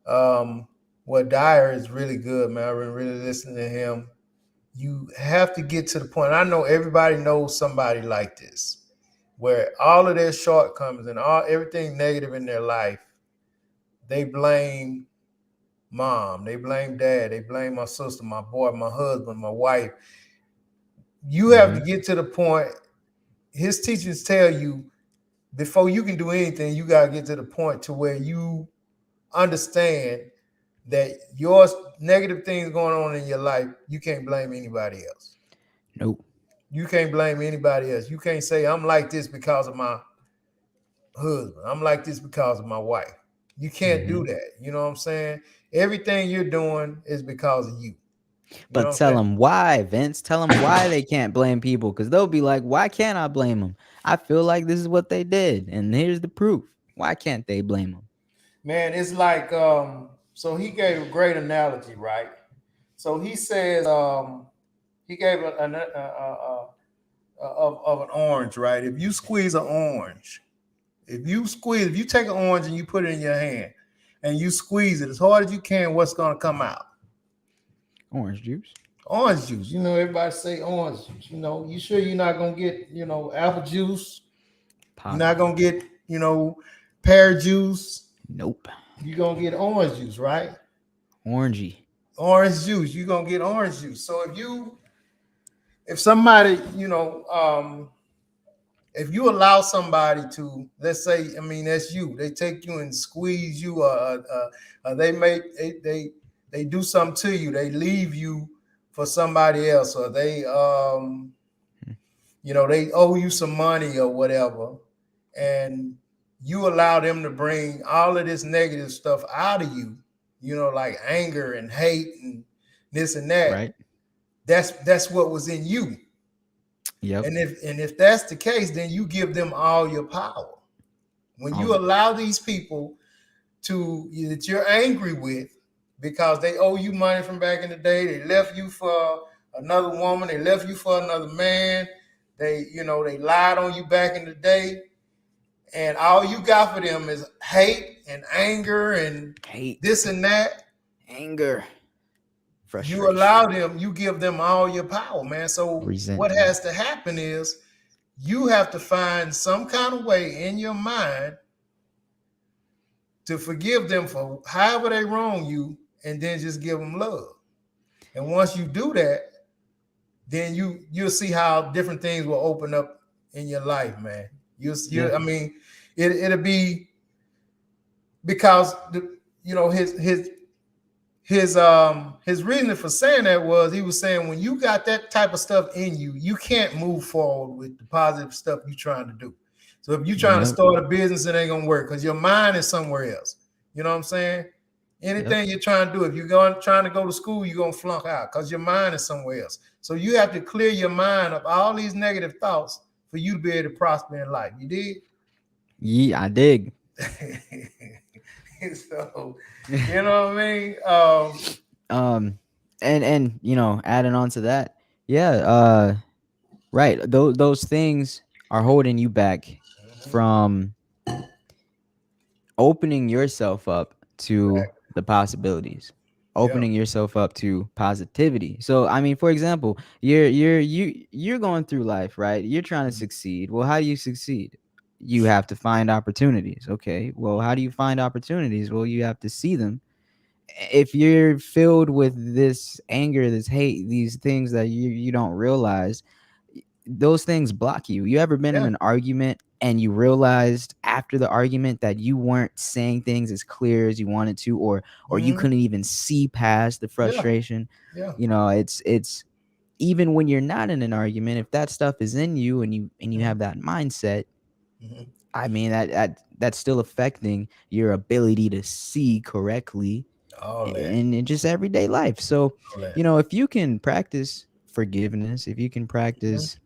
um, what Dyer is really good, man. I've been really listening to him. You have to get to the point. I know everybody knows somebody like this, where all of their shortcomings and all everything negative in their life, they blame mom, they blame dad, they blame my sister, my boy, my husband, my wife. You have to Hmm. get to the point. His teachings tell you before you can do anything, you gotta get to the point to where you understand that your negative things going on in your life, you can't blame anybody else. Nope. You can't blame anybody else. You can't say I'm like this because of my husband. I'm like this because of my wife. You can't do Hmm. that. You know what I'm saying? Everything you're doing is because of you. You know But what I'm tell saying? them why, Vince. Tell them why they can't blame people, because they'll be like, why can't I blame them? I feel like this is what they did, and here's the proof. Why can't they blame them? Man, it's like so he gave a great analogy, right? So he says he gave of an orange, right? If you squeeze an orange, if you take an orange and you put it in your hand and you squeeze it as hard as you can, what's gonna come out? Orange juice. Orange juice. You know, everybody say orange juice. You know, you sure you're not gonna get, apple juice? You're not Positive. gonna get, pear juice. Nope. You're gonna get orange juice, right? Orangey. Orange juice. You're gonna get orange juice. So if somebody, if you allow somebody to, let's say, I mean, that's you, they take you and squeeze you, they make they do something to you, they leave you for somebody else, or they owe you some money or whatever, and you allow them to bring all of this negative stuff out of you, like anger and hate and this and that. Right. That's what was in you. Yep. And if that's the case, then you give them all your power. When All you of it. allow these people that you're angry with because they owe you money from back in the day, they left you for another woman, they left you for another man, they lied on you back in the day, and all you got for them is hate and anger and Hate, this and that. anger, You allow frustration, them, you give them all your power, man. So what resentment. has to happen is you have to find some kind of way in your mind to forgive them for however they wrong you, and then just give them love. And once you do that, then you'll see how different things will open up in your life, man. Yeah. I mean, it'll be because his reason for saying that was he was saying when you got that type of stuff in you, you can't move forward with the positive stuff you're trying to do. So if you're trying to Yep. start a business, it ain't gonna work because your mind is somewhere else. You know what I'm saying? Yep. Anything you're trying to do, if you're going trying to go to school, you're gonna flunk out because your mind is somewhere else. So you have to clear your mind of all these negative thoughts for you to be able to prosper in life. You did? Yeah, I dig. So you know what I mean? um and adding on to that, yeah, right, those things are holding you back from opening yourself up to Exactly. the possibilities, Yeah. opening yourself up to positivity. So I mean, for example, you're going through life, right? You're trying to succeed. Well, how do you succeed? You have to find opportunities. Okay, well, how do you find opportunities? Well, you have to see them. If you're filled with this anger, this hate, these things that you don't realize, those things block you. You ever been in Yeah. an argument and you realized after the argument that you weren't saying things as clear as you wanted to, or you Mhm. couldn't even see past the Yeah. frustration? Yeah. It's even when you're not in an argument, if that stuff is in you and you Mhm. have that mindset, Mhm. I mean that's still affecting your ability to see correctly All that. in just everyday life. So, All that. if you can practice forgiveness, if you can Mhm. practice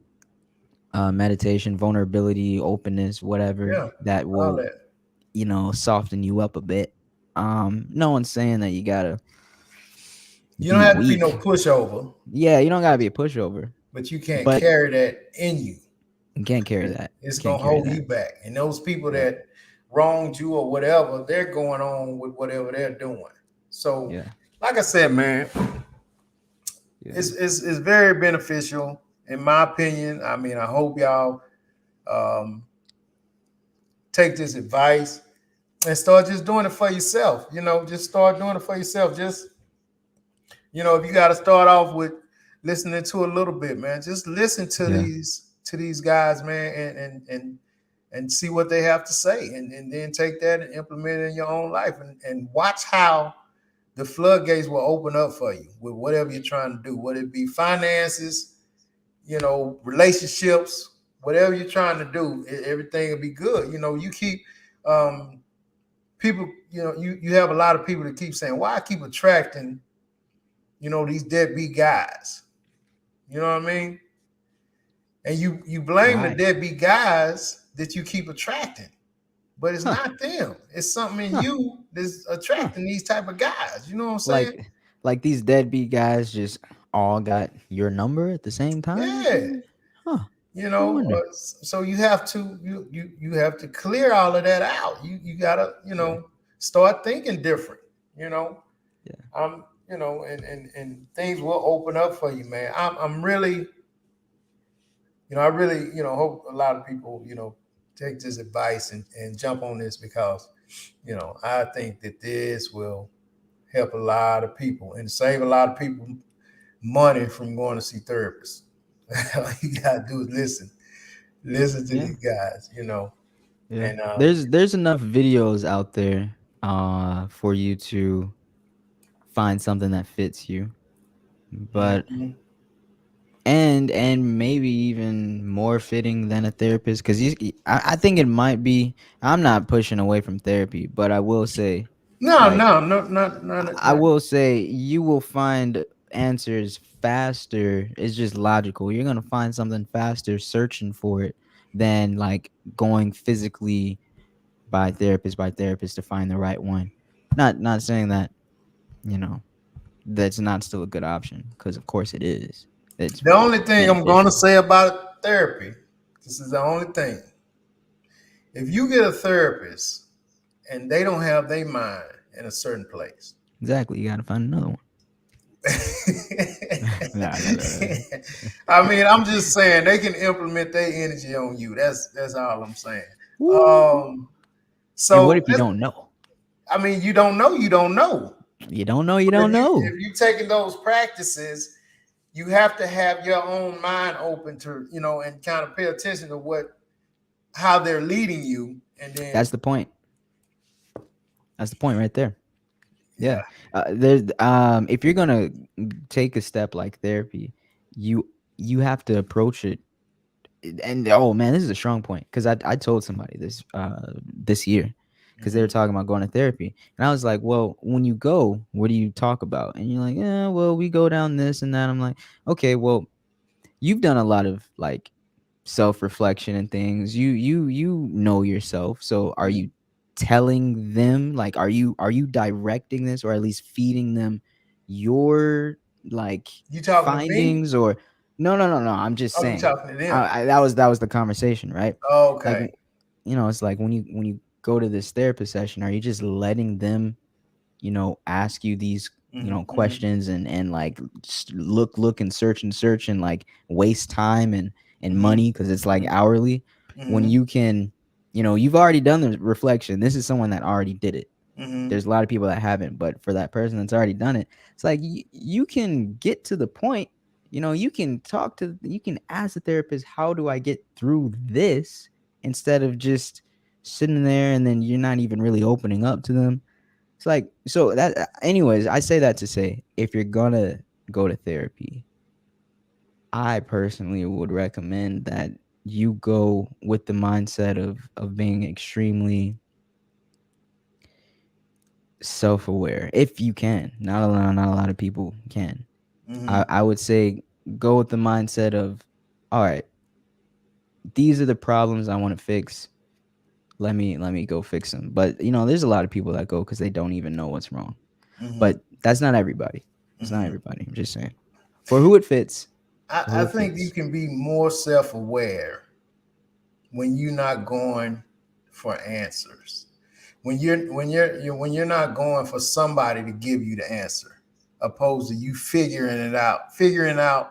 meditation, vulnerability, openness, whatever Yeah. that All will, that. soften you up a bit. No one's saying that you gotta You don't be have to be no weak. pushover, Yeah, you don't gotta be a pushover, but you can't but carry that in you. you can't carry that. It's Can't gonna carry hold that. you back. And those people Yeah, that wronged you or whatever, they're going on with whatever they're doing. So, yeah, like I said, man, yeah, it's very beneficial in my opinion. I mean, I hope y'all um, take this advice and start just doing it for yourself. Just start doing it for yourself. Just if you got to start off with listening to a little bit, man, just listen to yeah, these guys, man, and see what they have to say, and then take that and implement it in your own life, and watch how the floodgates will open up for you with whatever you're trying to do, whether it be finances, relationships, whatever you're trying to do, everything will be good. You keep um, people, you have a lot of people that keep saying, why I keep attracting, these deadbeat guys. You know what I mean? And you blame the why? deadbeat guys that you keep attracting, but it's Huh, not them. It's something in huh, you that's huh. attracting these type of guys. You know what I'm saying? Like these deadbeat guys just all got your number at the same time or Yeah. something? Huh. You No know, wonder. so you have to you have to clear all of that out. You gotta Yeah. start thinking different. You know, Yeah. and things will open up for you, man. I'm really I really, hope a lot of people, take this advice and jump on this because, I think that this will help a lot of people and save a lot of people money from going to see therapists. All you gotta do is listen to Yeah. these guys, Yeah. and There's enough videos out there for you to find something that fits you. But mhm. and maybe even more fitting than a therapist, because I think it might be. I'm not pushing away from therapy, but I will say, No, like, no, no, not. I will say you will find answers faster. It's just logical. You're gonna find something faster searching for it than like going physically by therapist to find the right one. Not saying that, you know, that's not still a good option, because of course it is. It's The only thing I'm gonna beneficial. say about therapy, this is the only thing. If you get a therapist and they don't have their mind in a certain place. Exactly. You gotta find another one. Nah, nah, nah, nah. I mean, I'm just saying they can implement their energy on you. That's all I'm saying. Woo. Um, And what so if you don't know? I mean, you don't know, you don't know. You don't know. You But don't know. if you taking those practices, you have to have your own mind open to and kind of pay attention to how they're leading you, and then That's the point. That's the point right there. Yeah. yeah, There's if you're gonna take a step like therapy, you you have to approach it. And oh man, this is a strong point, because I told somebody this this year, because they were Mm-hmm. talking about going to therapy. And I was like, well, when you go, what do you talk about? And you're like, yeah, well, we go down this and that. I'm like, okay, well, you've done a lot of like self-reflection and things. You know yourself. So are you telling them, like, are you directing this, or at least feeding them your like You talking to me? findings? Or no, I'm just Oh, you saying. talking to them? That was the conversation, right? Like, Okay. it's like when you go to this therapist session, are you just letting them, ask you these, Mm-hmm. questions, and like look and search and like waste time and Mm-hmm. money, because it's like Mm-hmm. hourly, when Mm-hmm. you can, you've already done the reflection. This is someone that already did it. Mm-hmm. There's a lot of people that haven't, but for that person that's already done it, it's like you can get to the point. You can ask the therapist, how do I get through this, instead of just sitting there and then you're not even really opening up to them. It's like, so that, anyways, I say that to say, if you're gonna go to therapy, I personally would recommend that you go with the mindset of being extremely self-aware, if you can. Not a lot of people can. Mm-hmm. I would say go with the mindset of, all right, these are the problems I want to fix. Let me go fix them. But there's a lot of people that go because they don't even know what's wrong. Mm-hmm. But that's not everybody. It's not Mm-hmm. everybody. I'm just saying. For who it fits. For who I it think you fits. can be more self-aware when you're not going for answers. When you're not going for somebody to give you the answer, opposed to you figuring out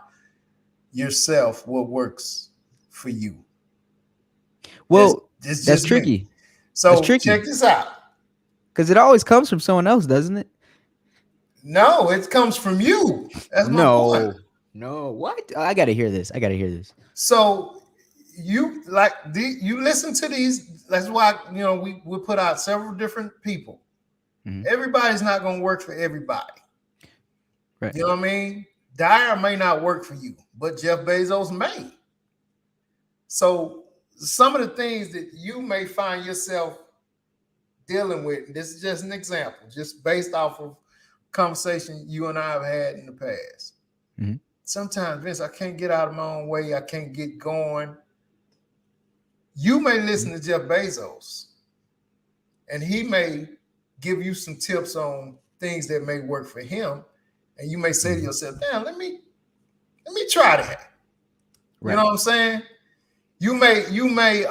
yourself what works for you. This Well, this that's just me. tricky. That's So check tricky. this out. Because it always comes from someone else, doesn't it? No, it comes from you. That's my point. No. No. What? I gotta hear this. I gotta hear this. So you listen to these. That's why we put out several different people. Hmm. Everybody's not going to work for everybody. Right. You know what I mean? Dyer may not work for you, but Jeff Bezos may. So some of the things that you may find yourself dealing with, and this is just an example, just based off of conversation you and I have had in the past. Hmm. Sometimes, Vince, I can't get out of my own way. I can't get going. You may listen to Jeff Bezos, and he may give you some tips on things that may work for him. And you may say to Hmm. yourself, damn, let me try that. You know Right. what I'm saying? You may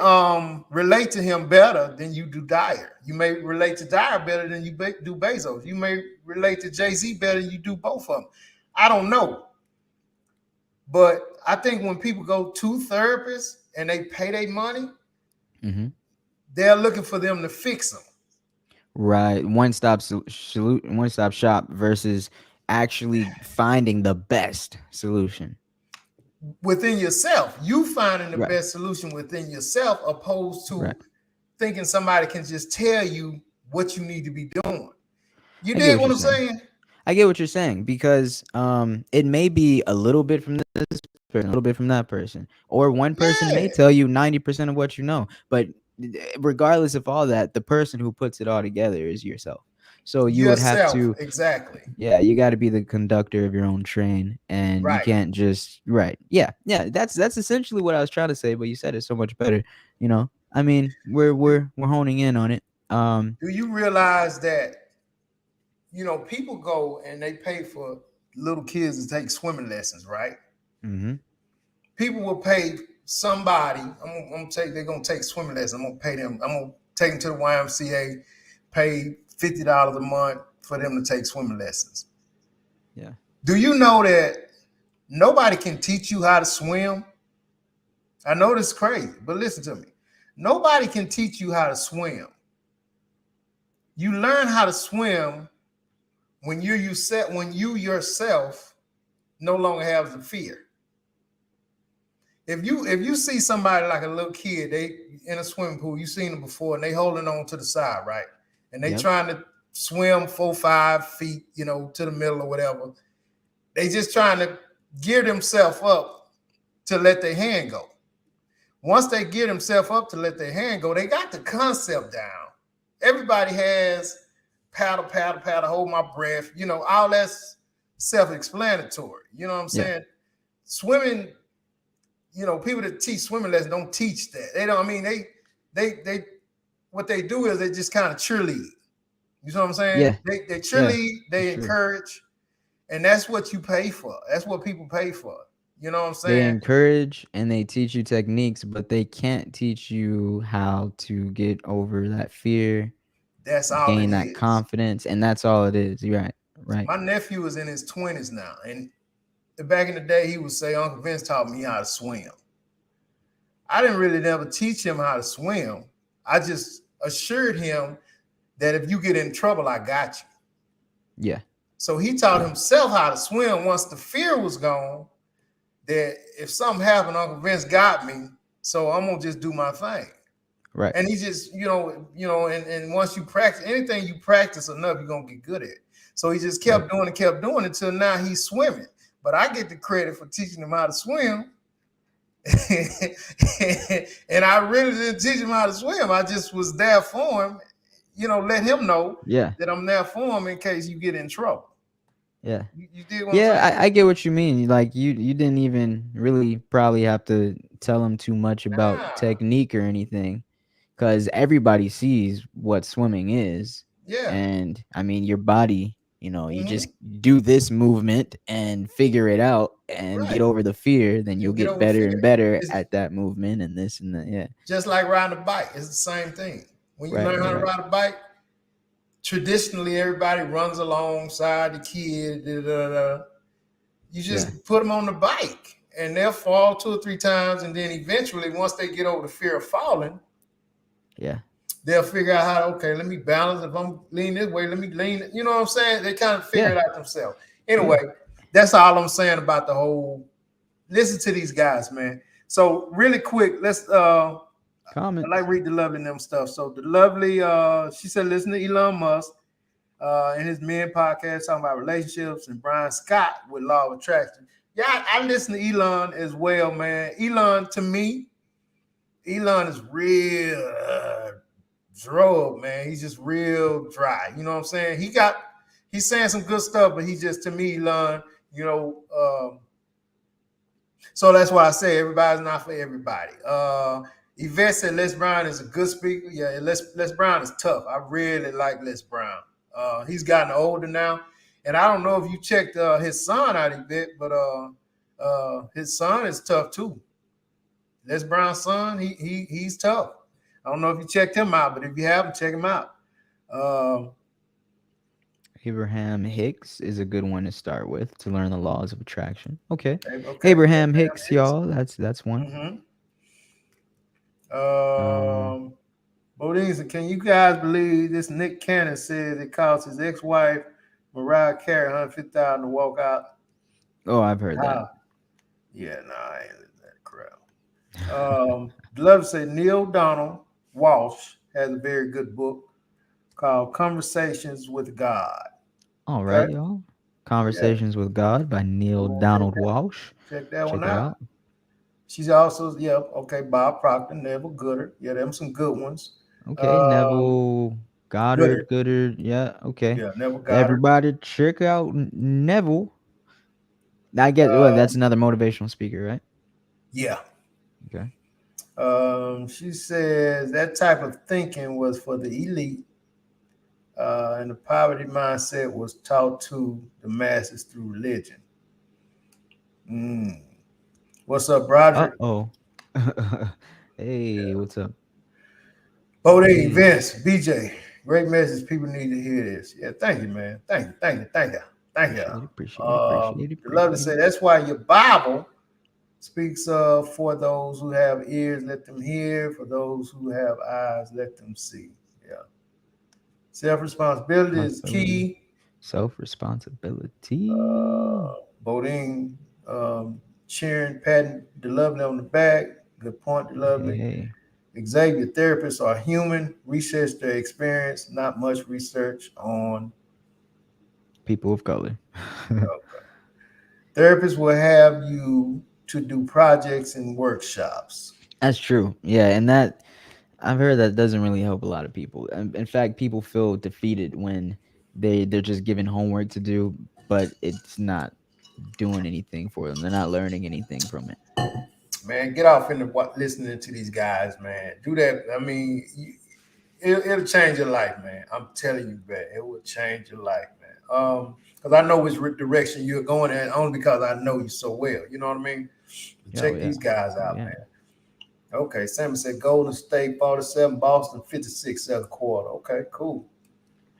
relate to him better than you do Dyer. You may relate to Dyer better than you do Bezos. You may relate to Jay-Z better than you do both of them. I don't know. But I think when people go to therapists and they pay their money, Hmm. they're looking for them to fix them Right. One stop shop versus actually finding the best solution. within yourself. You finding the Right. best solution within yourself, opposed Right. to thinking somebody can just tell you what you need to be doing. You I get dig what what you're I'm saying. saying? I get what you're saying, because it may be a little bit from this person, a little bit from that person, or one person may Yeah, tell you 90% of what you know. But regardless of all that, the person who puts it all together is yourself. So you would have yourself, to, exactly. yeah, you got to be the conductor of your own train, and you Right. can't just, right. Yeah. That's essentially what I was trying to say, but you said it so much better. I mean, we're honing in on it. Do you realize that people go and they pay for little kids to take swimming lessons, right? Mm-hmm. People will pay somebody. They're gonna take swimming lessons. I'm gonna pay them. I'm gonna take them to the YMCA, pay $50 a month for them to take swimming lessons. Yeah. Do you know that nobody can teach you how to swim? I know this is crazy, but listen to me. Nobody can teach you how to swim. You learn how to swim when you yourself no longer have the fear. If you see somebody like a little kid, they in a swimming pool, you've seen them before, and they holding on to the side, right? And they Yep. trying to swim 4, 5 feet, to the middle or whatever. They just trying to gear themselves up to let their hand go. Once they gear themselves up to let their hand go, they got the concept down. everybody has paddle, paddle, paddle, hold my breath. All that's self-explanatory. You know what I'm Yeah. saying? Swimming, people that teach swimming lessons don't teach that. They don't. I mean, they what they do is they just kind of cheerlead. You know what I'm saying? Yeah. They Yeah. cheerlead, For they sure. encourage, and that's what you pay for. That's what people pay for. You know what I'm They saying? encourage and they teach you techniques, but they can't teach you how to get over that fear, That's all it gain that is. confidence, and that's all it is. You're right. Right. My nephew is in his 20s now, and back in the day, he would say, "Uncle Vince taught me how to swim." I didn't really never teach him how to swim. I just assured him that if you get in trouble, I got you. Yeah. So he taught Yeah. himself how to swim once the fear was gone. That if something happened, Uncle Vince got me. So I'm gonna just do my thing. Right. And he just, and once you practice anything you practice enough, you're gonna get good at it. So he just Right. kept doing it until now he's swimming. But I get the credit for teaching him how to swim. And I really didn't teach him how to swim. I just was there for him, let him know Yeah. that I'm there for him in case you get in trouble. Yeah. You did what I'm saying? Yeah, I get what you mean. Like you didn't even really probably have to tell them too much about Nah, technique or anything, because everybody sees what swimming is. yeah. And I mean, your body, you just Hmm. do this movement and figure it out and get Right. over the fear, then you'll You get get over the better fear. and better It's at that movement and this and that. Yeah. just like riding a bike. It's the same thing. When you Right, learn how right, to right. ride a bike, traditionally everybody runs alongside the kid. Da, da, da. You Yeah. just put them on the bike, and they'll fall 2 or 3 times, and then eventually, once they get over the fear of falling, Yeah. they'll figure out how. Okay, let me balance. If I'm leaning this way, let me lean. You know what I'm saying? They kind of figure Yeah. it out themselves. Anyway, Yeah. that's all I'm saying about the whole. Listen to these guys, man. So really quick, let's I like Comments. read the lovely and them stuff. So the lovely, she said, listen to Elon Musk in his Men podcast talking about relationships, and Brian Scott with Law of Attraction. Yeah, I listen to Elon as well, man. Elon, to me, Elon is real drug, man. He's just real dry. You know what I'm saying? He's saying some good stuff, but he just, to me, Elon, you know. So that's why I say everybody's not for everybody. Yvette said Les Brown is a good speaker. Yeah, Les Brown is tough. I really like Les Brown. He's gotten older now, and I don't know if you checked his son out, Yvette, but his son is tough too. Les Brown's son, he's tough. I don't know if you checked him out, but if you haven't, check him out. Uh, Abraham Hicks is a good one to start with to learn the laws of attraction. Okay. okay, Abraham Abraham Hicks, Hicks. y'all. That's one. Mm-hmm. Um, Bodine, can you guys believe this? Nick Cannon says it cost his ex-wife Mariah Carey $150,000 to walk out. oh, I've heard that. Ah, yeah, nah, I ain't listening to that crap. Love to say Neil Donald Walsh has a very good book called Conversations with God. All right, Okay, y'all. yeah, Conversations with God by you Neil want to Donald Walsh. check that one Check it out. out. She's also, yeah, okay, Bob Proctor, Neville Gooder. Yeah, them some good ones. Okay, Um, Neville Gooder, Goddard, Goodard. Yeah, okay. yeah, Neville Goddard. Everybody check out Neville. I guess well, Uh, that's another motivational speaker, right? yeah. Okay. She says that type of thinking was for the elite, and the poverty mindset was taught to the masses through religion. Mm. What's up, Broderick? Uh-oh. Hey, what's up? Bodine, Hey, Vince, BJ. Great message. People need to hear this. Yeah, thank you, man. Thank you, thank you, thank you, thank you. appreciate it, appreciate it, appreciate it, I love to appreciate say it. that's why your Bible speaks for those who have ears, let them hear. For those who have eyes, let them see. Yeah. Self responsibility is Responsibility. key. Self-responsibility. Bodine, cheering, patting the lovely on the back. Good point, the Hey, hey, lovely. hey. Xavier therapists are human. Research their experience, not much research on. People of color. Therapists will have you to do projects and workshops. That's true. Yeah, and that I've heard that doesn't really help a lot of people. In fact, people feel defeated when they're just given homework to do, but it's not doing anything for them. They're not learning anything from it. Man, get off into what listening to these guys, man. Do that. I mean, it'll change your life, man. I'm telling you, man, it will change your life, man. Because I know which direction you're going in, only because I know you so well. You know what I mean? Oh Check yeah. these guys Oh out, yeah. man. Okay, Sammy said Golden State 47, Boston 56 7th quarter. Okay, cool.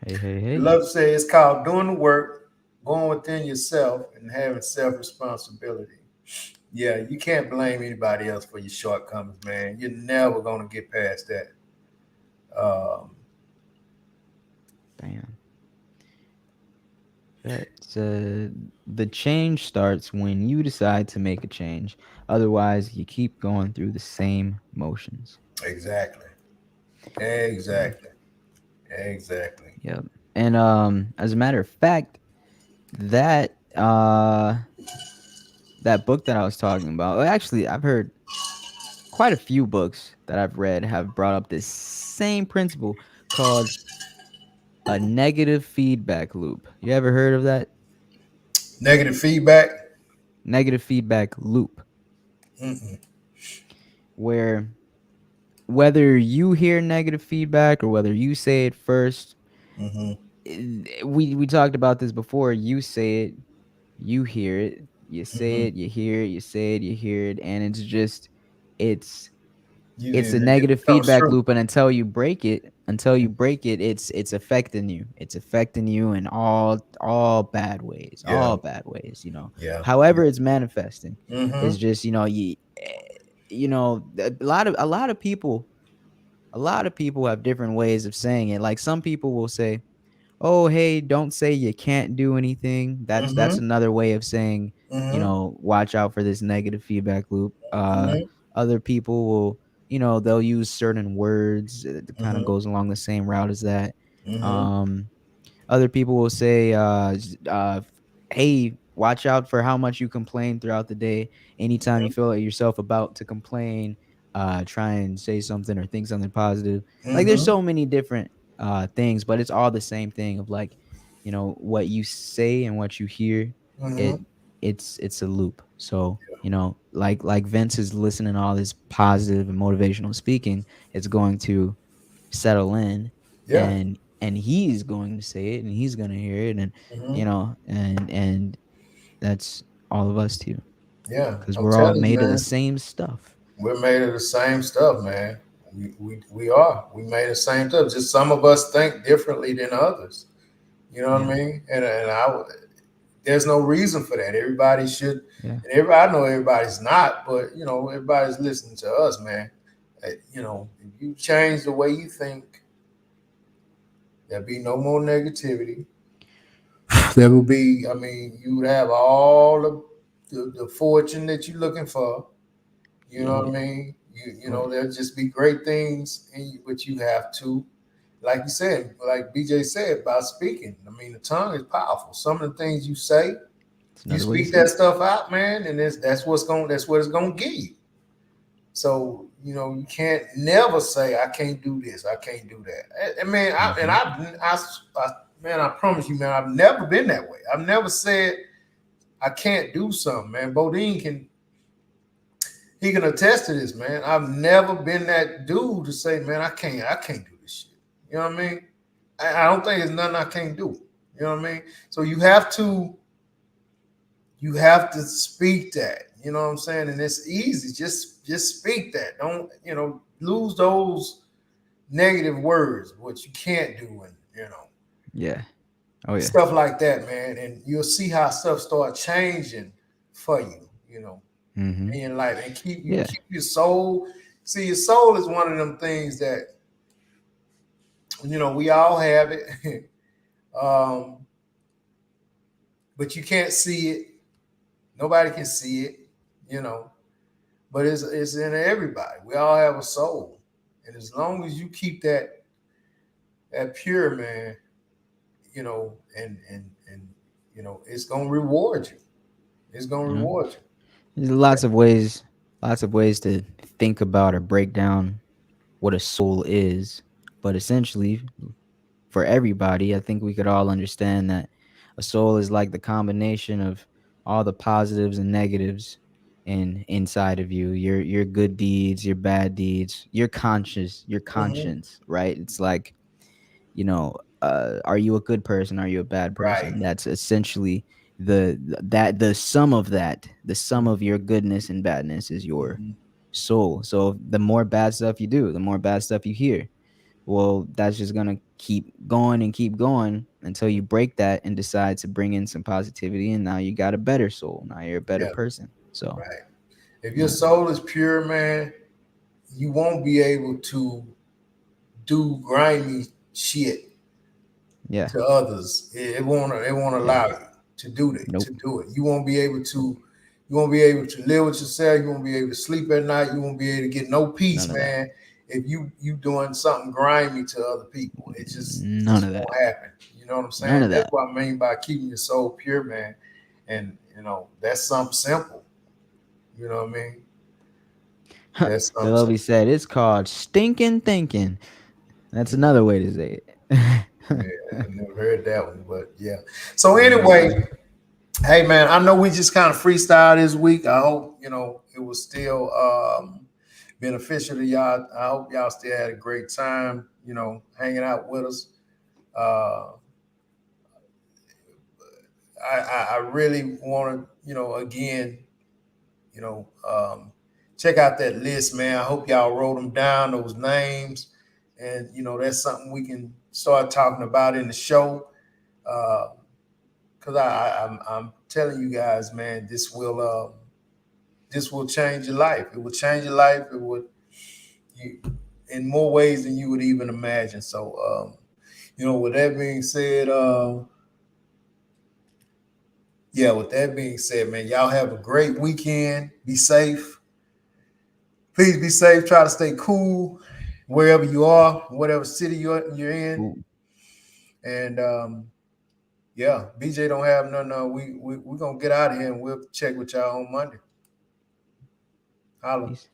Hey, hey, The hey. love say it's called doing the work, going within yourself, and having self responsibility. Yeah, you can't blame anybody else for your shortcomings, man. You're never gonna get past that. Um, Bam. That's the change starts when you decide to make a change. Otherwise, you keep going through the same motions. exactly, Yeah. exactly, exactly. Yep. And as a matter of fact, that that book that I was talking about, well, actually I've heard quite a few books that I've read have brought up this same principle called a negative feedback loop. You ever heard of that? Negative feedback. Negative feedback loop, Mm-mm. where whether you hear negative feedback or whether you say it first, Mm-hmm. we talked about this before. You say it, you hear it, you say Mm-hmm. it, you hear it, you say it, you hear it, and it's just it's You, it's a it negative becomes feedback true. loop, and until you break it, it's affecting you. It's affecting you in all bad ways, Yeah, yeah, however yeah. it's manifesting. It's Mm-hmm. just, a lot of people have different ways of saying it. Like some people will say, "Oh, hey, don't say you can't do anything." That's Mm-hmm. another way of saying, Mm-hmm. watch out for this negative feedback loop. Mm-hmm. Other people will, they'll use certain words that kind of Mm-hmm. goes along the same route as that. Mm-hmm. Um, Other people will say, "Hey, watch out for how much you complain throughout the day. Anytime you feel like yourself about to complain, try and say something or think something positive." Like there's Mm-hmm. so many different things, but it's all the same thing of like, what you say and what you hear. Mm-hmm. It it's a loop. So like Vince is listening to all this positive and motivational speaking, it's going to settle in, Yeah. and he's going to say it and he's going to hear it, and Mm-hmm. and that's all of us too, Yeah. because I'm we're all telling you, made of the man. same stuff. We're made of the same stuff, man. We are. We made the same stuff. Just some of us think differently than others. You know what I Yeah, mean? And there's no reason for that. Everybody should. yeah, And everybody, I know everybody's not, but everybody's listening to us, man. If you change the way you think, there'll be no more negativity. There will be. I mean, you would have all the fortune that you're looking for. You yeah. know Oh what I yeah. mean? Oh yeah. There'll just be great things, but you have to, like you said, like BJ said about speaking. I mean, the tongue is powerful. Some of the things you say, It's you another way to speak that speak. stuff out, man, and that's what it's gonna give you. So you can't never say I can't do this, I can't do that. I mean, Mm-hmm. man, I promise you, man, I've never been that way. I've never said I can't do something, man. Bodine can attest to this, man. I've never been that dude to say, man, I can't do this shit. You know what I mean? I don't think there's nothing I can't do. You know what I mean? So you have to speak that. You know what I'm saying? And it's easy. Just speak that. Don't lose those negative words, what you can't do, and Yeah. Oh yeah. stuff like that, man. And you'll see how stuff start changing for you. Mm-hmm. In your life, and Yeah. keep your soul. See, your soul is one of them things that we all have it, um, but you can't see it. Nobody can see it, you know. But it's in everybody. We all have a soul, and as long as you keep that pure, man, and it's gonna reward you. It's gonna You know, reward there's you. lots of ways to think about or break down what a soul is, but essentially, for everybody, I think we could all understand that a soul is like the combination of all the positives and negatives inside of you, your good deeds, your bad deeds, your Hmm. conscience, right? It's like, are you a good person? Are you a bad Right. person? That's essentially the sum of that. The sum of your goodness and badness is your Hmm. soul. So the more bad stuff you do, the more bad stuff you hear, well, that's just gonna keep going until you break that and decide to bring in some positivity, and now you got a better soul. Now you're a better Yeah. person. So Right. If your yeah, soul is pure, man, you won't be able to do grimy shit yeah, to others. It won't yeah. allow you to do that, to Nope. do it. You won't be able to live with yourself. You won't be able to sleep at night. You won't be able to get no peace, None of that. man, if you doing something grimy to other people. It None just of won't that. happen. You know what I'm None saying? of That's that. what I mean by keeping your soul pure, man. And that's something simple. You know what I mean? That's something Beloved simple. said it's called stinking thinking. That's another way to say it. Yeah, I never heard that one, but yeah. So Yeah. anyway, hey man, I know we just kind of freestyle this week. I hope it was still beneficial to y'all. I hope y'all still had a great time, hanging out with us. Uh, I really want to, again, you know, um, check out that list, man. I hope y'all wrote them down, those names, and that's something we can start talking about in the show. Because I'm telling you guys, man, this will change your life. It will change your life. It would you in more ways than you would even imagine. So, with that being said, yeah, with that being said, man, y'all have a great weekend. Be safe. Please be safe. Try to stay cool wherever you are, whatever city you're in. Ooh, And yeah, BJ don't have none. We're gonna get out of here and we'll check with y'all on Monday. Holla. peace.